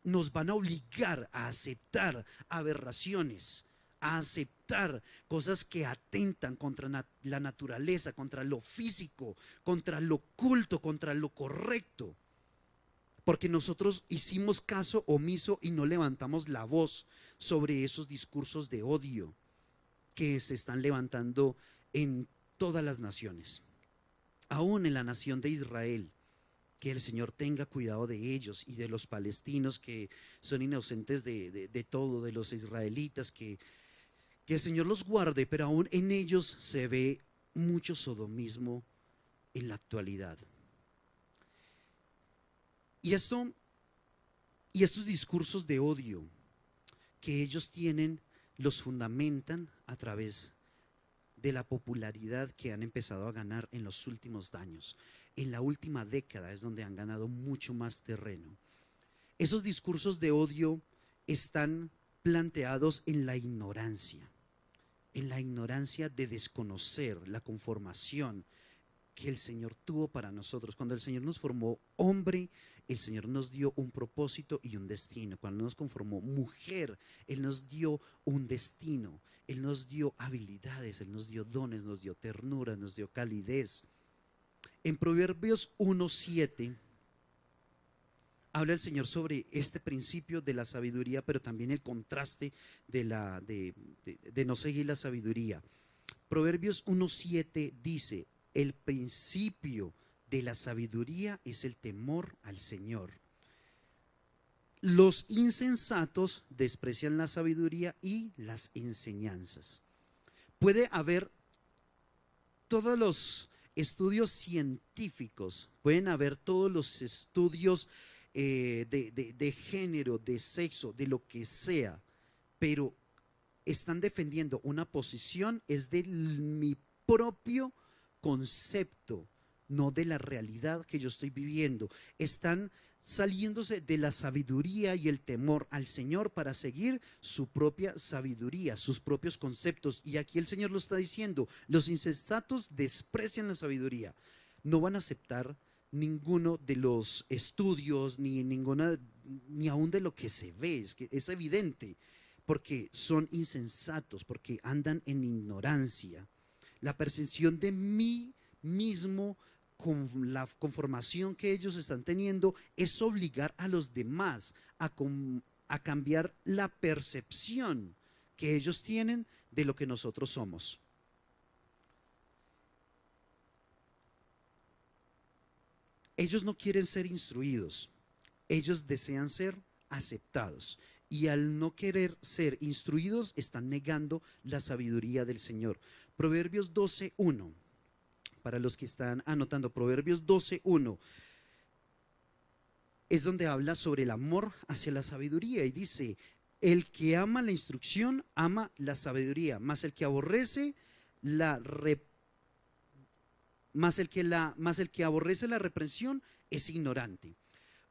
nos van a obligar a aceptar aberraciones, a aceptar cosas que atentan contra la naturaleza, contra lo físico, contra lo culto, contra lo correcto. Porque nosotros hicimos caso omiso y no levantamos la voz sobre esos discursos de odio que se están levantando en todas las naciones. Aún en la nación de Israel que el Señor tenga cuidado de ellos y de los palestinos que son inocentes de todo, de los israelitas, que el Señor los guarde, pero aún en ellos se ve mucho sodomismo en la actualidad. Y esto y estos discursos de odio que ellos tienen los fundamentan a través de la popularidad que han empezado a ganar en los últimos años. En la última década es donde han ganado mucho más terreno. Esos discursos de odio están planteados en la ignorancia de desconocer la conformación que el Señor tuvo para nosotros. Cuando el Señor nos formó hombre, el Señor nos dio un propósito y un destino. Cuando nos conformó mujer, Él nos dio un destino. Él nos dio habilidades, Él nos dio dones, nos dio ternura, nos dio calidez. En Proverbios 1:7 habla el Señor sobre este principio de la sabiduría, pero también el contraste de no seguir la sabiduría. Proverbios 1:7 dice: el principio de la sabiduría es el temor al Señor. Los insensatos desprecian la sabiduría y las enseñanzas. Puede haber todos los estudios científicos, pueden haber todos los estudios de género, de sexo, de lo que sea, pero están defendiendo una posición, es de mi propio concepto, no de la realidad que yo estoy viviendo. Están saliéndose de la sabiduría y el temor al Señor para seguir su propia sabiduría, sus propios conceptos. Y aquí el Señor lo está diciendo: los insensatos desprecian la sabiduría, no van a aceptar ninguno de los estudios, ni aún de lo que se ve, es evidente, porque son insensatos, porque andan en ignorancia. La percepción de mí mismo, con la conformación que ellos están teniendo, es obligar a los demás a cambiar la percepción que ellos tienen de lo que nosotros somos. Ellos no quieren ser instruidos, ellos desean ser aceptados. Y al no querer ser instruidos, están negando la sabiduría del Señor. Proverbios 12:1, para los que están anotando, Proverbios 12:1 es donde habla sobre el amor hacia la sabiduría y dice: el que ama la instrucción ama la sabiduría, mas el que aborrece la reprensión es ignorante.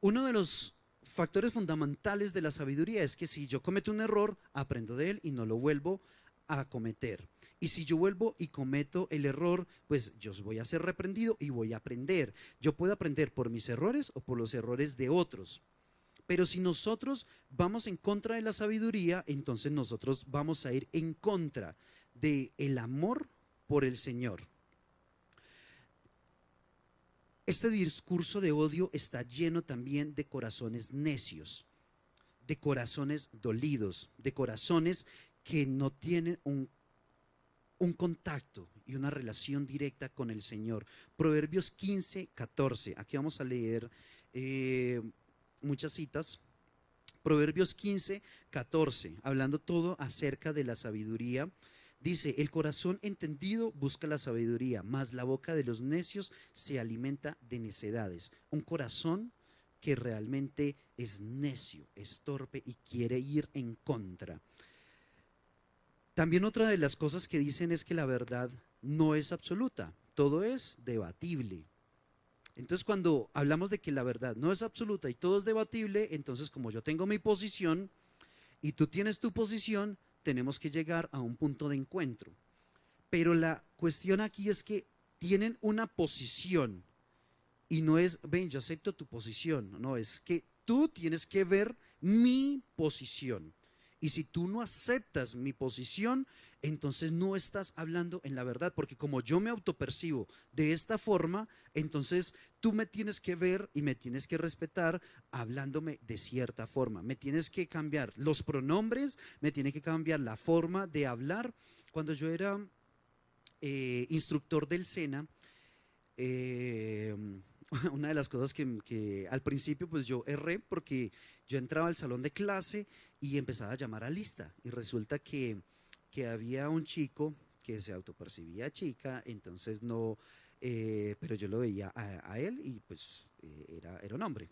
Uno de los factores fundamentales de la sabiduría es que si yo cometo un error, aprendo de él y no lo vuelvo a cometer. Y si yo vuelvo y cometo el error, pues yo voy a ser reprendido y voy a aprender. Yo puedo aprender por mis errores o por los errores de otros. Pero si nosotros vamos en contra de la sabiduría, entonces nosotros vamos a ir en contra del amor por el Señor. Este discurso de odio está lleno también de corazones necios, de corazones dolidos, de corazones que no tienen un contacto y una relación directa con el Señor. Proverbios 15:14, aquí vamos a leer muchas citas. Proverbios 15:14, hablando todo acerca de la sabiduría. Dice: el corazón entendido busca la sabiduría, mas la boca de los necios se alimenta de necedades. Un corazón que realmente es necio, es torpe y quiere ir en contra. También otra de las cosas que dicen es que la verdad no es absoluta, todo es debatible. Entonces, cuando hablamos de que la verdad no es absoluta y todo es debatible, entonces como yo tengo mi posición y tú tienes tu posición, tenemos que llegar a un punto de encuentro. Pero la cuestión aquí es que tienen una posición y no es: ven, yo acepto tu posición. No, es que tú tienes que ver mi posición. Y si tú no aceptas mi posición, entonces no estás hablando en la verdad, porque como yo me autopercibo de esta forma, entonces tú me tienes que ver y me tienes que respetar hablándome de cierta forma. Me tienes que cambiar los pronombres, me tiene que cambiar la forma de hablar. Cuando yo era instructor del SENA, una de las cosas que al principio pues yo erré porque yo entraba al salón de clase y empezaba a llamar a lista y resulta que había un chico que se autopercibía chica, entonces no, pero yo lo veía a él y pues era un hombre.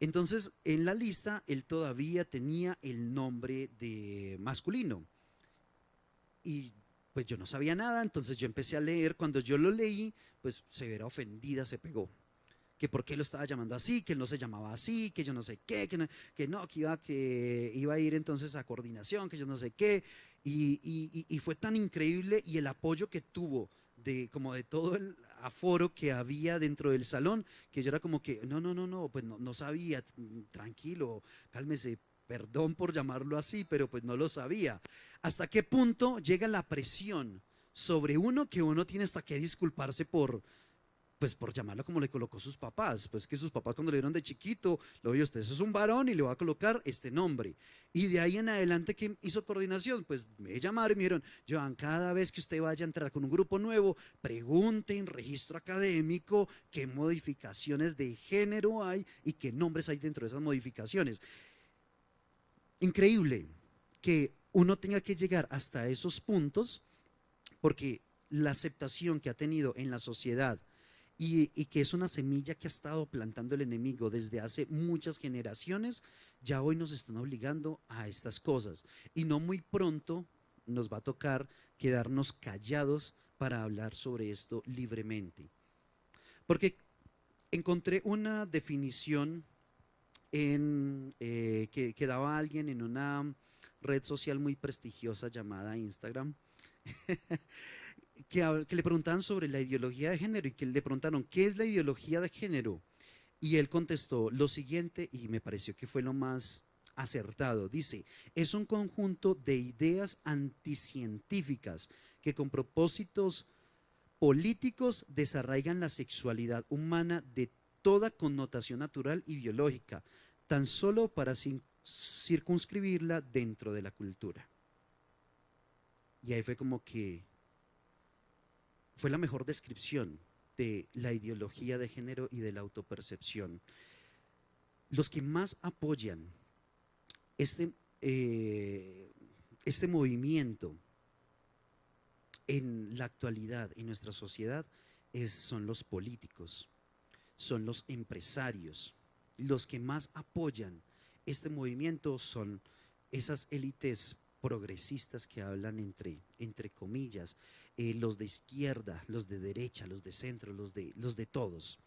Entonces en la lista él todavía tenía el nombre de masculino y pues yo no sabía nada, entonces yo empecé a leer, cuando yo lo leí, pues severa ofendida se pegó que por qué lo estaba llamando así, que él no se llamaba así, que yo no sé qué, que iba a ir entonces a coordinación, que yo no sé qué, y fue tan increíble y el apoyo que tuvo de como de todo el aforo que había dentro del salón, que yo era como que, no, pues no sabía, tranquilo, cálmese, perdón por llamarlo así, pero pues no lo sabía. ¿Hasta qué punto llega la presión sobre uno que uno tiene hasta que disculparse pues por llamarlo como le colocó sus papás, pues que sus papás cuando le dieron de chiquito, lo vio usted, eso es un varón y le va a colocar este nombre. Y de ahí en adelante, ¿qué hizo coordinación? Pues me llamaron y me dijeron, Joan, cada vez que usted vaya a entrar con un grupo nuevo, pregunte en registro académico qué modificaciones de género hay y qué nombres hay dentro de esas modificaciones. Increíble que uno tenga que llegar hasta esos puntos porque la aceptación que ha tenido en la sociedad y que es una semilla que ha estado plantando el enemigo desde hace muchas generaciones, ya hoy nos están obligando a estas cosas. Y no muy pronto nos va a tocar quedarnos callados para hablar sobre esto libremente. Porque encontré una definición que daba alguien en una red social muy prestigiosa llamada Instagram, que le preguntaban sobre la ideología de género y que le preguntaron, ¿qué es la ideología de género? Y él contestó lo siguiente y me pareció que fue lo más acertado. Dice, es un conjunto de ideas anticientíficas que con propósitos políticos desarraigan la sexualidad humana de toda connotación natural y biológica, tan solo para circunscribirla dentro de la cultura. Y ahí fue como que fue la mejor descripción de la ideología de género y de la autopercepción. Los que más apoyan este, este movimiento en la actualidad en nuestra sociedad son los políticos, son los empresarios. Los que más apoyan este movimiento son esas élites progresistas que hablan entre comillas, los de izquierda, los de derecha, los de centro, los de todos.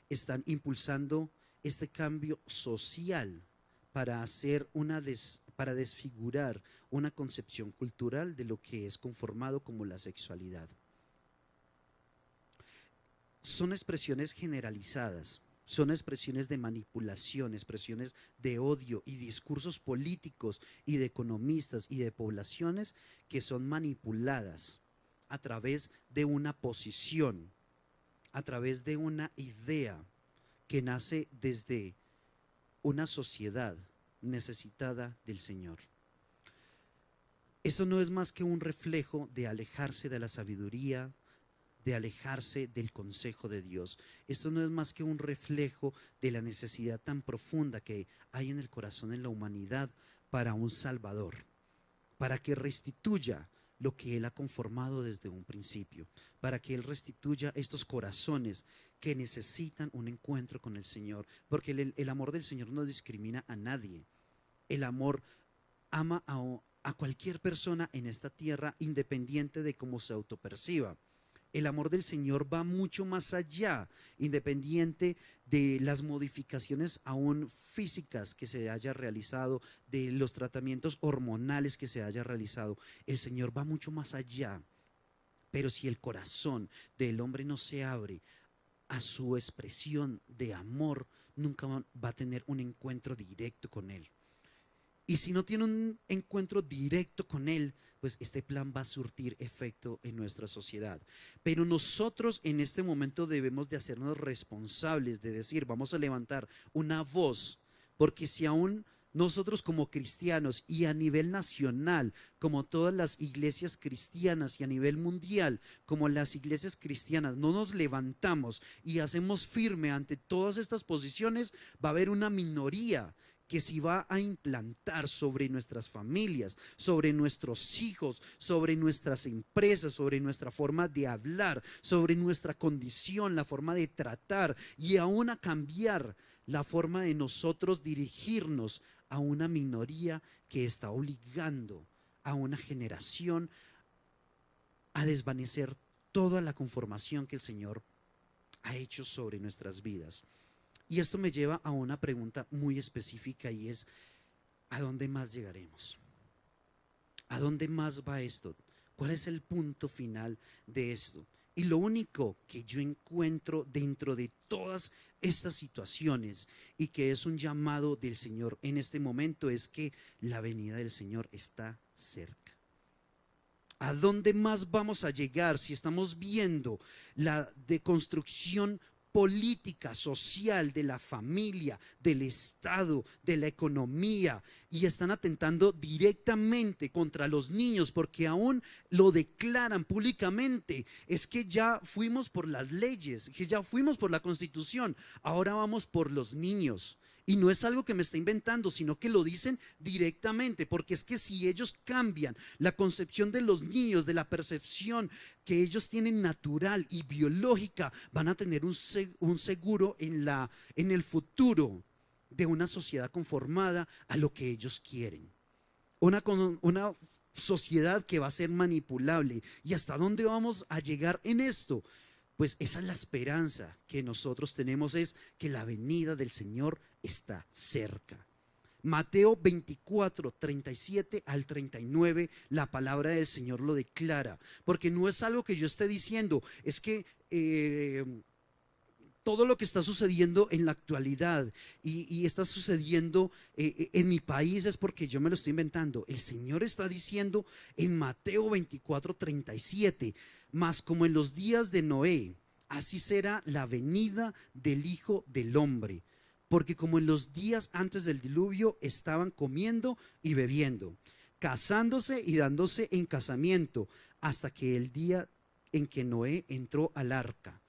Están impulsando este cambio social para hacer para desfigurar una concepción cultural de lo que es conformado como la sexualidad. Son expresiones generalizadas, son expresiones de manipulación, expresiones de odio y discursos políticos y de economistas y de poblaciones que son manipuladas a través de una posición, a través de una idea que nace desde una sociedad necesitada del Señor. Esto no es más que un reflejo de alejarse de la sabiduría, de alejarse del consejo de Dios. Esto no es más que un reflejo de la necesidad tan profunda que hay en el corazón de la humanidad para un Salvador, para que restituya lo que Él ha conformado desde un principio, para que Él restituya estos corazones que necesitan un encuentro con el Señor, porque el amor del Señor no discrimina a nadie. El amor ama a cualquier persona en esta tierra, independiente de cómo se autoperciba. El amor del Señor va mucho más allá, independiente de las modificaciones aún físicas que se haya realizado, de los tratamientos hormonales que se haya realizado. El Señor va mucho más allá. Pero si el corazón del hombre no se abre a su expresión de amor, nunca va a tener un encuentro directo con Él. Y si no tiene un encuentro directo con Él, pues este plan va a surtir efecto en nuestra sociedad. Pero nosotros en este momento debemos de hacernos responsables de decir, vamos a levantar una voz, porque si aún nosotros como cristianos y a nivel nacional, como todas las iglesias cristianas y a nivel mundial, como las iglesias cristianas, no nos levantamos y hacemos firme ante todas estas posiciones, va a haber una minoría que se va a implantar sobre nuestras familias, sobre nuestros hijos, sobre nuestras empresas, sobre nuestra forma de hablar, sobre nuestra condición, la forma de tratar y aún a cambiar la forma de nosotros dirigirnos a una minoría que está obligando a una generación a desvanecer toda la conformación que el Señor ha hecho sobre nuestras vidas. Y esto me lleva a una pregunta muy específica y es, ¿a dónde más llegaremos? ¿A dónde más va esto? ¿Cuál es el punto final de esto? Y lo único que yo encuentro dentro de todas estas situaciones y que es un llamado del Señor en este momento es que la venida del Señor está cerca. ¿A dónde más vamos a llegar si estamos viendo la deconstrucción política, social, de la familia, del Estado, de la economía, y están atentando directamente contra los niños porque aún lo declaran públicamente? Es que ya fuimos por las leyes, que ya fuimos por la Constitución, ahora vamos por los niños. Y no es algo que me está inventando, sino que lo dicen directamente, porque es que si ellos cambian la concepción de los niños, de la percepción que ellos tienen natural y biológica, van a tener un seguro en el futuro de una sociedad conformada a lo que ellos quieren. Una sociedad que va a ser manipulable. ¿Y hasta dónde vamos a llegar en esto? Pues esa es la esperanza que nosotros tenemos, es que la venida del Señor está cerca. Mateo 24, 37 al 39, la palabra del Señor lo declara, porque no es algo que yo esté diciendo, es que todo lo que está sucediendo en la actualidad y está sucediendo en mi país es porque yo me lo estoy inventando. El Señor está diciendo en Mateo 24, 37, mas como en los días de Noé, así será la venida del Hijo del Hombre. Porque como en los días antes del diluvio estaban comiendo y bebiendo, casándose y dándose en casamiento, hasta que el día en que Noé entró al arca.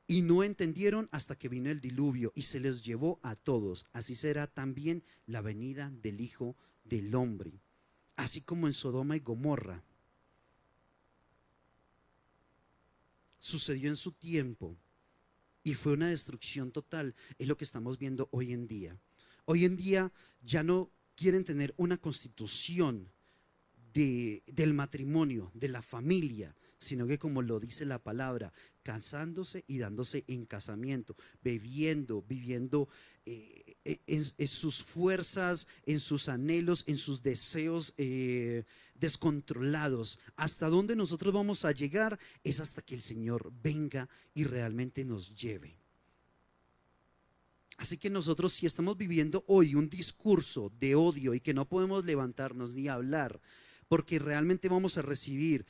Y no entendieron hasta que vino el diluvio y se les llevó a todos. Así será también la venida del Hijo del Hombre. Así como en Sodoma y Gomorra sucedió en su tiempo y fue una destrucción total, es lo que estamos viendo hoy en día. Hoy en día ya no quieren tener una constitución del matrimonio, de la familia, sino que como lo dice la palabra, casándose y dándose en casamiento, bebiendo, viviendo en sus fuerzas, en sus anhelos, en sus deseos descontrolados. Hasta dónde nosotros vamos a llegar es hasta que el Señor venga y realmente nos lleve. Así que nosotros, si estamos viviendo hoy un discurso de odio y que no podemos levantarnos ni hablar, porque realmente vamos a recibir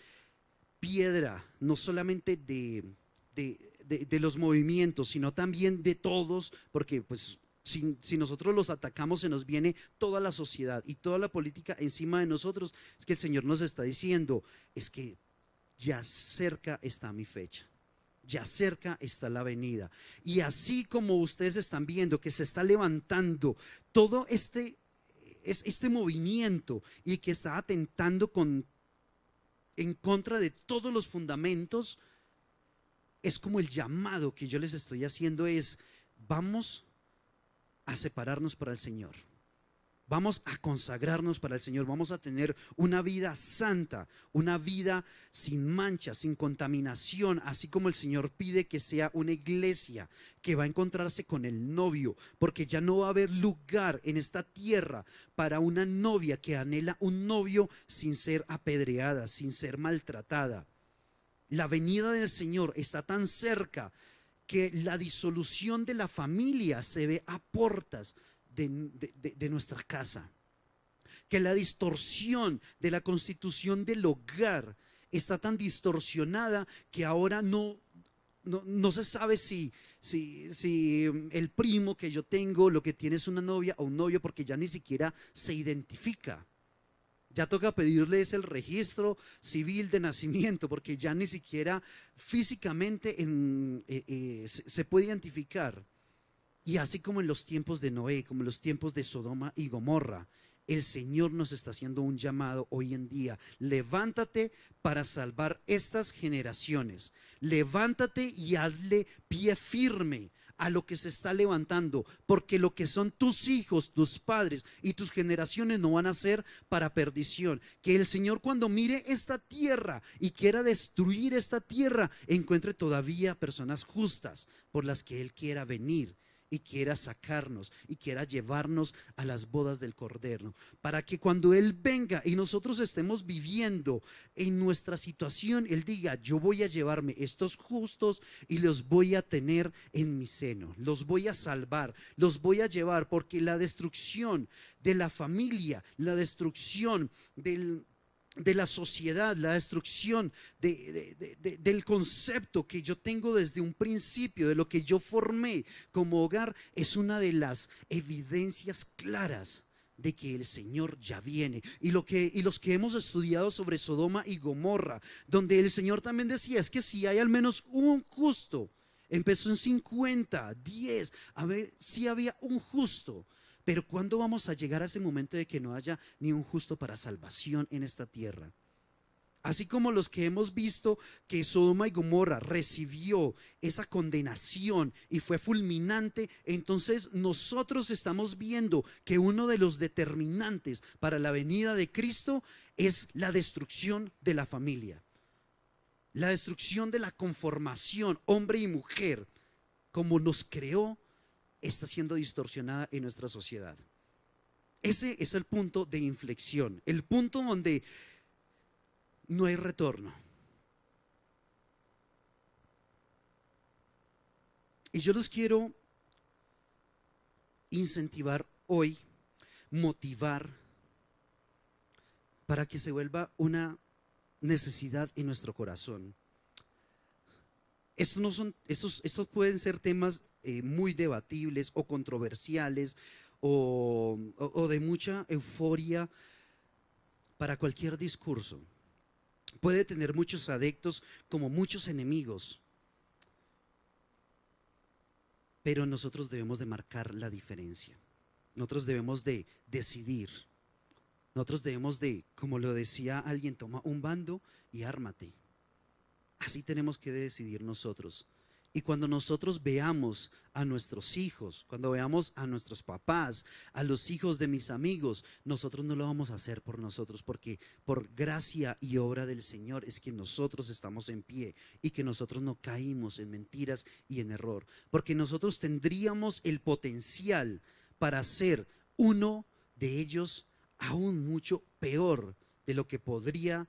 piedra, no solamente de los movimientos, sino también de todos, porque pues si nosotros los atacamos se nos viene toda la sociedad y toda la política encima de nosotros. Es que el Señor nos está diciendo, es que ya cerca está mi fecha. Ya cerca está la venida. Y así como ustedes están viendo que se está levantando todo este movimiento y que está atentando en contra de todos los fundamentos, es como el llamado que yo les estoy haciendo es: vamos a separarnos para el Señor. Vamos a consagrarnos para el Señor, vamos a tener una vida santa, una vida sin mancha, sin contaminación, así como el Señor pide que sea una iglesia que va a encontrarse con el novio, porque ya no va a haber lugar en esta tierra para una novia que anhela un novio sin ser apedreada, sin ser maltratada. La venida del Señor está tan cerca que la disolución de la familia se ve a puertas de nuestra casa, que la distorsión de la constitución del hogar está tan distorsionada que ahora no no se sabe si el primo que yo tengo lo que tiene es una novia o un novio, porque ya ni siquiera se identifica. Ya toca pedirles el registro civil de nacimiento, porque ya ni siquiera físicamente se puede identificar. Y así como en los tiempos de Noé, como en los tiempos de Sodoma y Gomorra, el Señor nos está haciendo un llamado hoy en día. Levántate para salvar estas generaciones. Levántate y hazle pie firme a lo que se está levantando, porque lo que son tus hijos, tus padres y tus generaciones no van a ser para perdición. Que el Señor, cuando mire esta tierra y quiera destruir esta tierra, encuentre todavía personas justas por las que Él quiera venir y quiera sacarnos y quiera llevarnos a las bodas del Cordero, para que cuando Él venga y nosotros estemos viviendo en nuestra situación, Él diga: yo voy a llevarme estos justos y los voy a tener en mi seno, los voy a salvar, los voy a llevar, porque la destrucción de la familia, la destrucción de la sociedad, la destrucción del concepto que yo tengo desde un principio, de lo que yo formé como hogar, es una de las evidencias claras de que el Señor ya viene. Y los que hemos estudiado sobre Sodoma y Gomorra, donde el Señor también decía: es que si hay al menos un justo, empezó en 50, 10, a ver si había un justo. Pero ¿cuándo vamos a llegar a ese momento de que no haya ni un justo para salvación en esta tierra? Así como los que hemos visto que Sodoma y Gomorra recibió esa condenación y fue fulminante, entonces nosotros estamos viendo que uno de los determinantes para la venida de Cristo es la destrucción de la familia, la destrucción de la conformación hombre y mujer, como nos creó, está siendo distorsionada en nuestra sociedad. Ese es el punto de inflexión, el punto donde no hay retorno. Y yo los quiero incentivar hoy, motivar, para que se vuelva una necesidad en nuestro corazón. Estos pueden ser temas muy debatibles o controversiales o de mucha euforia para cualquier discurso. Puede tener muchos adeptos como muchos enemigos, pero nosotros debemos de marcar la diferencia. Nosotros debemos de decidir. Nosotros debemos de, como lo decía alguien, toma un bando y ármate. Así tenemos que decidir nosotros. Y cuando nosotros veamos a nuestros hijos, cuando veamos a nuestros papás, a los hijos de mis amigos, nosotros no lo vamos a hacer por nosotros, porque por gracia y obra del Señor es que nosotros estamos en pie y que nosotros no caímos en mentiras y en error, porque nosotros tendríamos el potencial para ser uno de ellos aún mucho peor de lo que podría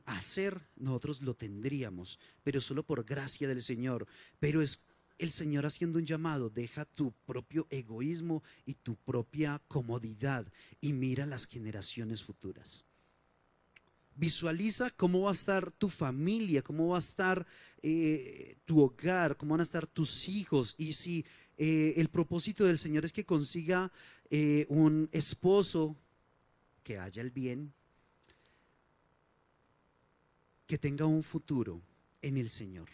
hacer. Nosotros lo tendríamos, pero solo por gracia del Señor. Pero es el Señor haciendo un llamado: deja tu propio egoísmo y tu propia comodidad y mira las generaciones futuras. Visualiza cómo va a estar tu familia, cómo va a estar tu hogar, cómo van a estar tus hijos. Y si el propósito del Señor es que consiga un esposo que haya el bien, que tenga un futuro en el Señor.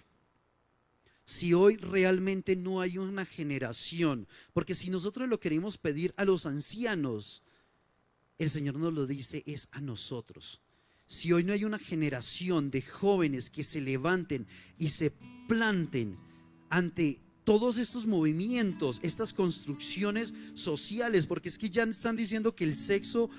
Si hoy realmente no hay una generación, porque si nosotros lo queremos pedir a los ancianos, el Señor nos lo dice es a nosotros. Si hoy no hay una generación de jóvenes que se levanten y se planten ante todos estos movimientos, estas construcciones sociales, porque es que ya están diciendo que el sexo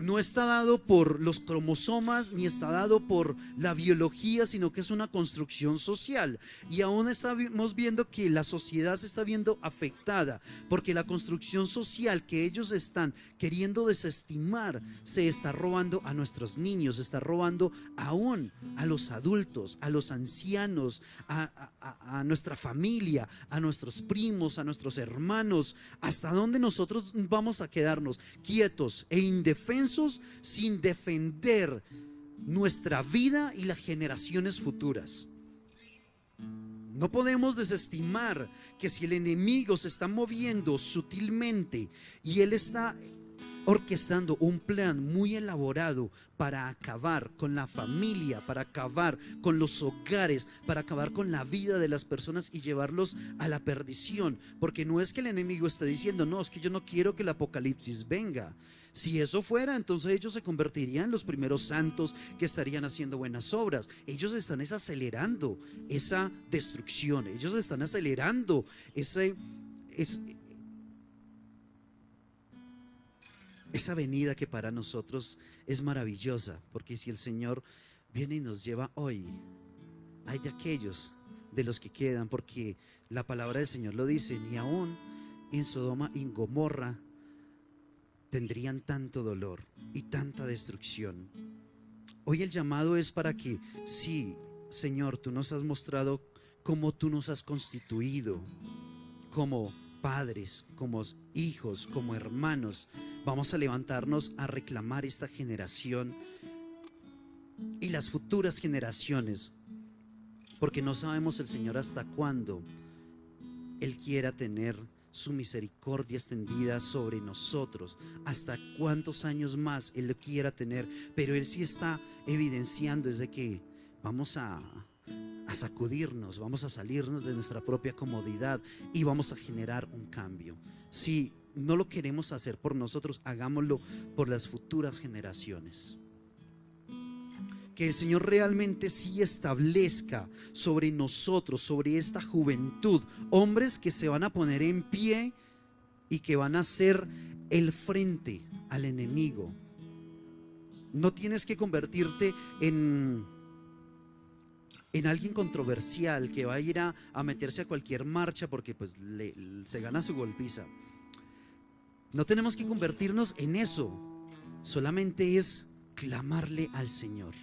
no está dado por los cromosomas ni está dado por la biología, sino que es una construcción social. Y aún estamos viendo que la sociedad se está viendo afectada, porque la construcción social que ellos están queriendo desestimar se está robando a nuestros niños, se está robando aún a los adultos, a los ancianos, a nuestra familia, a nuestros primos, a nuestros hermanos. ¿Hasta dónde nosotros vamos a quedarnos quietos e indefensos sin defender nuestra vida y las generaciones futuras? No podemos desestimar que si el enemigo se está moviendo sutilmente y él está orquestando un plan muy elaborado para acabar con la familia, para acabar con los hogares, para acabar con la vida de las personas y llevarlos a la perdición. Porque no es que el enemigo esté diciendo, no, es que yo no quiero que el apocalipsis venga. Si eso fuera, entonces ellos se convertirían en los primeros santos que estarían haciendo buenas obras. Ellos están acelerando esa destrucción, ellos están acelerando esa venida que para nosotros es maravillosa. Porque si el Señor viene y nos lleva hoy, hay de aquellos de los que quedan, porque la palabra del Señor lo dice, ni aún en Sodoma y Gomorra tendrían tanto dolor y tanta destrucción. Hoy el llamado es para que, sí, Señor, tú nos has mostrado cómo tú nos has constituido como padres, como hijos, como hermanos. Vamos a levantarnos a reclamar esta generación y las futuras generaciones, porque no sabemos el Señor hasta cuándo Él quiera tener su misericordia extendida sobre nosotros, hasta cuántos años más Él lo quiera tener. Pero Él sí está evidenciando desde que vamos a sacudirnos, vamos a salirnos de nuestra propia comodidad y vamos a generar un cambio. Si no lo queremos hacer por nosotros, hagámoslo por las futuras generaciones. Que el Señor realmente sí establezca sobre nosotros, sobre esta juventud, hombres que se van a poner en pie y que van a hacer el frente al enemigo. No tienes que convertirte en alguien controversial que va a ir a meterse a cualquier marcha porque pues se gana su golpiza. No tenemos que convertirnos en eso. Solamente es clamarle al Señor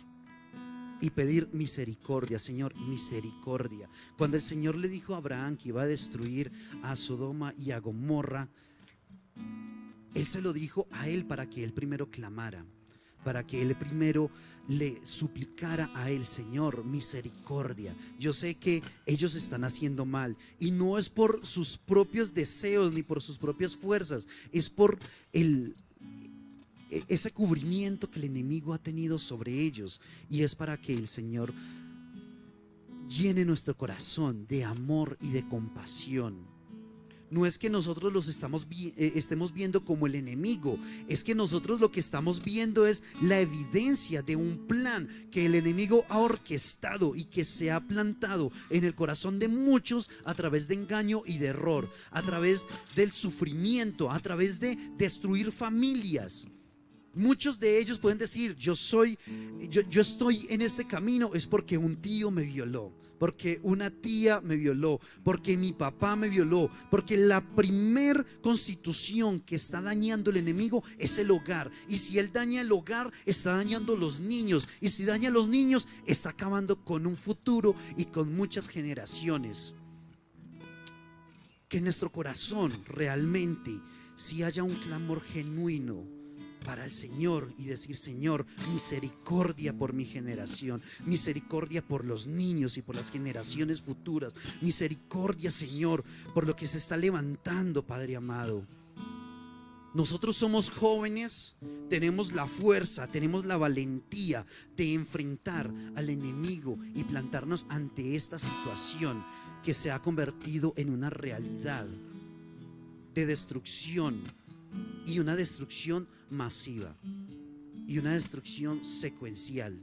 y pedir misericordia. Señor, misericordia. Cuando el Señor le dijo a Abraham que iba a destruir a Sodoma y a Gomorra, Él se lo dijo a él para que él primero clamara, para que él primero le suplicara a él: Señor, misericordia. Yo sé que ellos están haciendo mal y no es por sus propios deseos ni por sus propias fuerzas, es por ese cubrimiento que el enemigo ha tenido sobre ellos, y es para que el Señor llene nuestro corazón de amor y de compasión. No es que nosotros los estemos viendo como el enemigo, es que nosotros lo que estamos viendo es la evidencia de un plan que el enemigo ha orquestado y que se ha plantado en el corazón de muchos a través de engaño y de error, a través del sufrimiento, a través de destruir familias. Muchos de ellos pueden decir: yo estoy en este camino es porque un tío me violó, porque una tía me violó, porque mi papá me violó, porque la primer constitución que está dañando el enemigo es el hogar, y si él daña el hogar, está dañando los niños, y si daña a los niños, está acabando con un futuro y con muchas generaciones. Que en nuestro corazón realmente si haya un clamor genuino para el Señor y decir: Señor, misericordia por mi generación, misericordia por los niños y por las generaciones futuras, misericordia, Señor, por lo que se está levantando, Padre amado. Nosotros somos jóvenes, tenemos la fuerza, tenemos la valentía de enfrentar al enemigo y plantarnos ante esta situación que se ha convertido en una realidad de destrucción, y una destrucción masiva y una destrucción secuencial.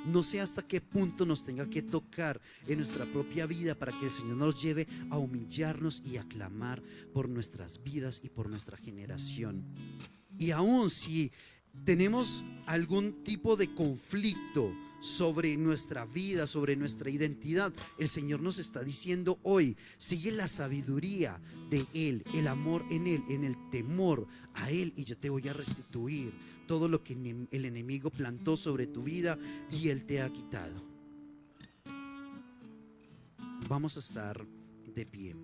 No sé hasta qué punto nos tenga que tocar en nuestra propia vida para que el Señor nos lleve a humillarnos y a clamar por nuestras vidas y por nuestra generación. Y aún si tenemos algún tipo de conflicto sobre nuestra vida, sobre nuestra identidad, el Señor nos está diciendo hoy: sigue la sabiduría de Él, el amor en Él, en el temor a Él, y yo te voy a restituir todo lo que el enemigo plantó sobre tu vida y Él te ha quitado. Vamos a estar de pie.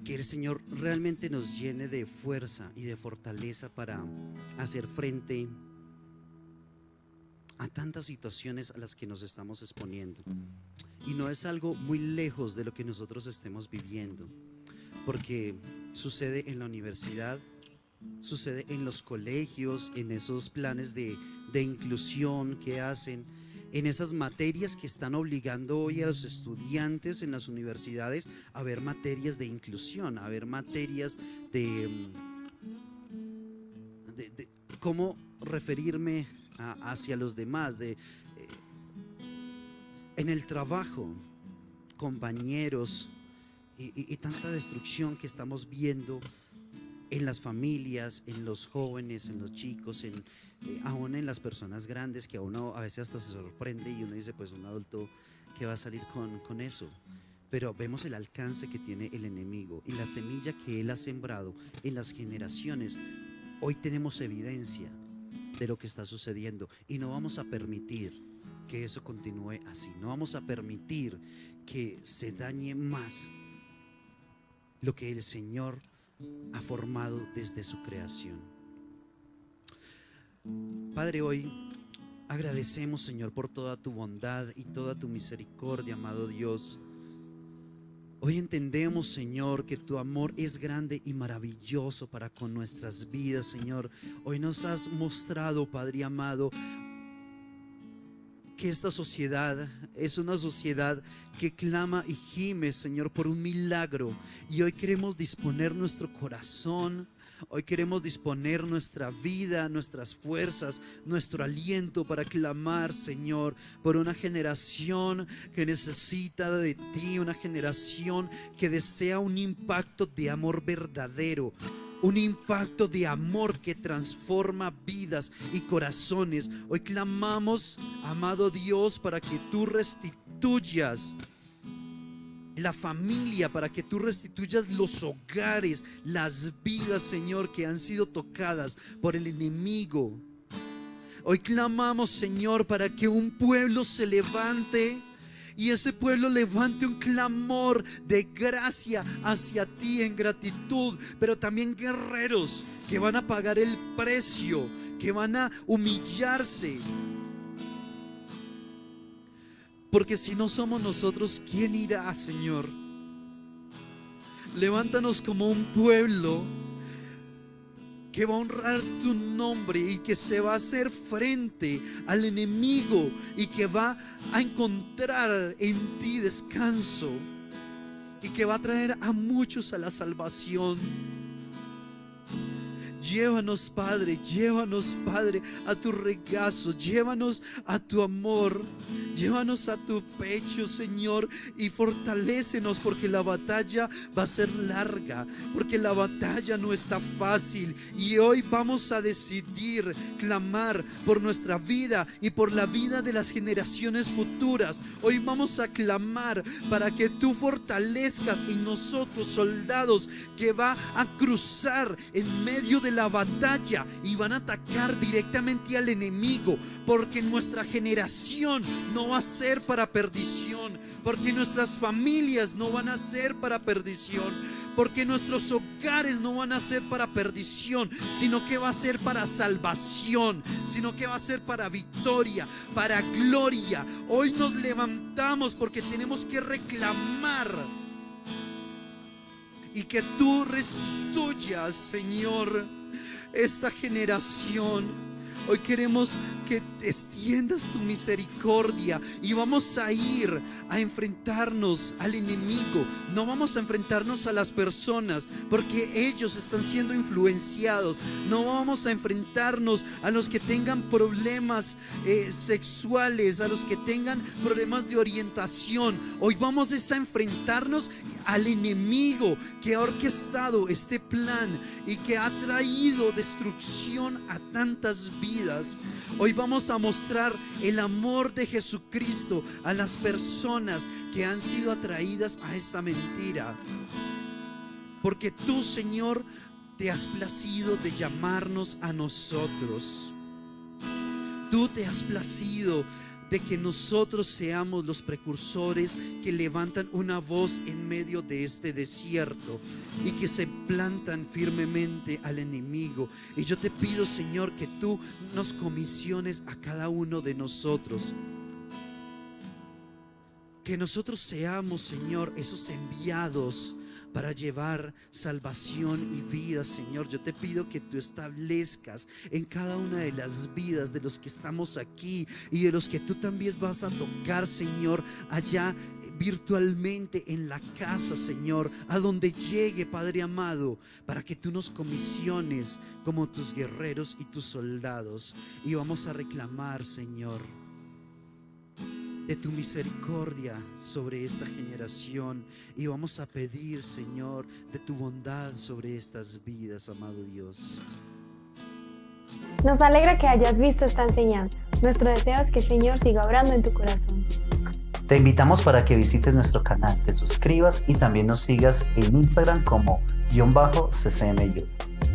Que el Señor realmente nos llene de fuerza y de fortaleza para hacer frente a tantas situaciones a las que nos estamos exponiendo. Y no es algo muy lejos de lo que nosotros estemos viviendo, porque sucede en la universidad, sucede en los colegios, en esos planes de inclusión que hacen, en esas materias que están obligando hoy a los estudiantes en las universidades a ver materias de inclusión, a ver materias de cómo referirme hacia los demás, en el trabajo, compañeros, y tanta destrucción que estamos viendo en las familias, en los jóvenes, en los chicos, aún en las personas grandes, que a uno a veces hasta se sorprende y uno dice, pues un adulto que va a salir con eso. Pero vemos el alcance que tiene el enemigo y la semilla que él ha sembrado en las generaciones. Hoy tenemos evidencia de lo que está sucediendo y no vamos a permitir que eso continúe así. No vamos a permitir que se dañe más lo que el Señor ha formado desde su creación. Padre, hoy agradecemos, Señor, por toda tu bondad y toda tu misericordia, amado Dios. Hoy entendemos, Señor, que tu amor es grande y maravilloso para con nuestras vidas, Señor. Hoy nos has mostrado, Padre amado, que esta sociedad es una sociedad que clama y gime, Señor, por un milagro. Y hoy queremos disponer nuestro corazón, hoy queremos disponer nuestra vida, nuestras fuerzas, nuestro aliento para clamar, Señor, por una generación que necesita de ti, una generación que desea un impacto de amor verdadero, un impacto de amor que transforma vidas y corazones. Hoy clamamos, amado Dios, para que tú restituyas la familia, para que tú restituyas los hogares, las vidas, Señor, que han sido tocadas por el enemigo. Hoy clamamos, Señor, para que un pueblo se levante y ese pueblo levante un clamor de gracia hacia ti en gratitud, pero también guerreros que van a pagar el precio, que van a humillarse. Porque si no somos nosotros, ¿quién irá, Señor? Levántanos como un pueblo que va a honrar tu nombre y que se va a hacer frente al enemigo y que va a encontrar en ti descanso y que va a traer a muchos a la salvación. Llévanos, Padre, a tu regazo, llévanos a tu amor, llévanos a tu pecho, Señor, y fortalécenos, porque la batalla va a ser larga, porque la batalla no está fácil. Y hoy vamos a decidir clamar por nuestra vida y por la vida de las generaciones futuras. Hoy vamos a clamar para que tú fortalezcas en nosotros soldados que va a cruzar en medio de la batalla y van a atacar directamente al enemigo, porque nuestra generación no va a ser para perdición, porque nuestras familias no van a ser para perdición, porque nuestros hogares no van a ser para perdición, sino que va a ser para salvación, sino que va a ser para victoria, para gloria. Hoy nos levantamos porque tenemos que reclamar y que tú restituyas, Señor, esta generación. Hoy queremos que extiendas tu misericordia y vamos a ir a enfrentarnos al enemigo. No vamos a enfrentarnos a las personas porque ellos están siendo influenciados. No vamos a enfrentarnos a los que tengan problemas sexuales, a los que tengan problemas de orientación. Hoy vamos a enfrentarnos al enemigo que ha orquestado este plan y que ha traído destrucción a tantas vidas. Hoy vamos a mostrar el amor de Jesucristo a las personas que han sido atraídas a esta mentira, porque tú, Señor, te has placido de llamarnos a nosotros. Tú te has placido de que nosotros seamos los precursores que levantan una voz en medio de este desierto y que se plantan firmemente al enemigo. Y yo te pido, Señor, que tú nos comisiones a cada uno de nosotros. Que nosotros seamos, Señor, esos enviados para llevar salvación y vida, Señor. Yo te pido que tú establezcas en cada una de las vidas de los que estamos aquí y de los que tú también vas a tocar, Señor, allá virtualmente en la casa, Señor, a donde llegue, Padre amado, para que tú nos comisiones como tus guerreros y tus soldados. Y vamos a reclamar, Señor, de tu misericordia sobre esta generación, y vamos a pedir, Señor, de tu bondad sobre estas vidas, amado Dios. Nos alegra que hayas visto esta enseñanza. Nuestro deseo es que el Señor siga obrando en tu corazón. Te invitamos para que visites nuestro canal, te suscribas y también nos sigas en Instagram como _ccmyouth.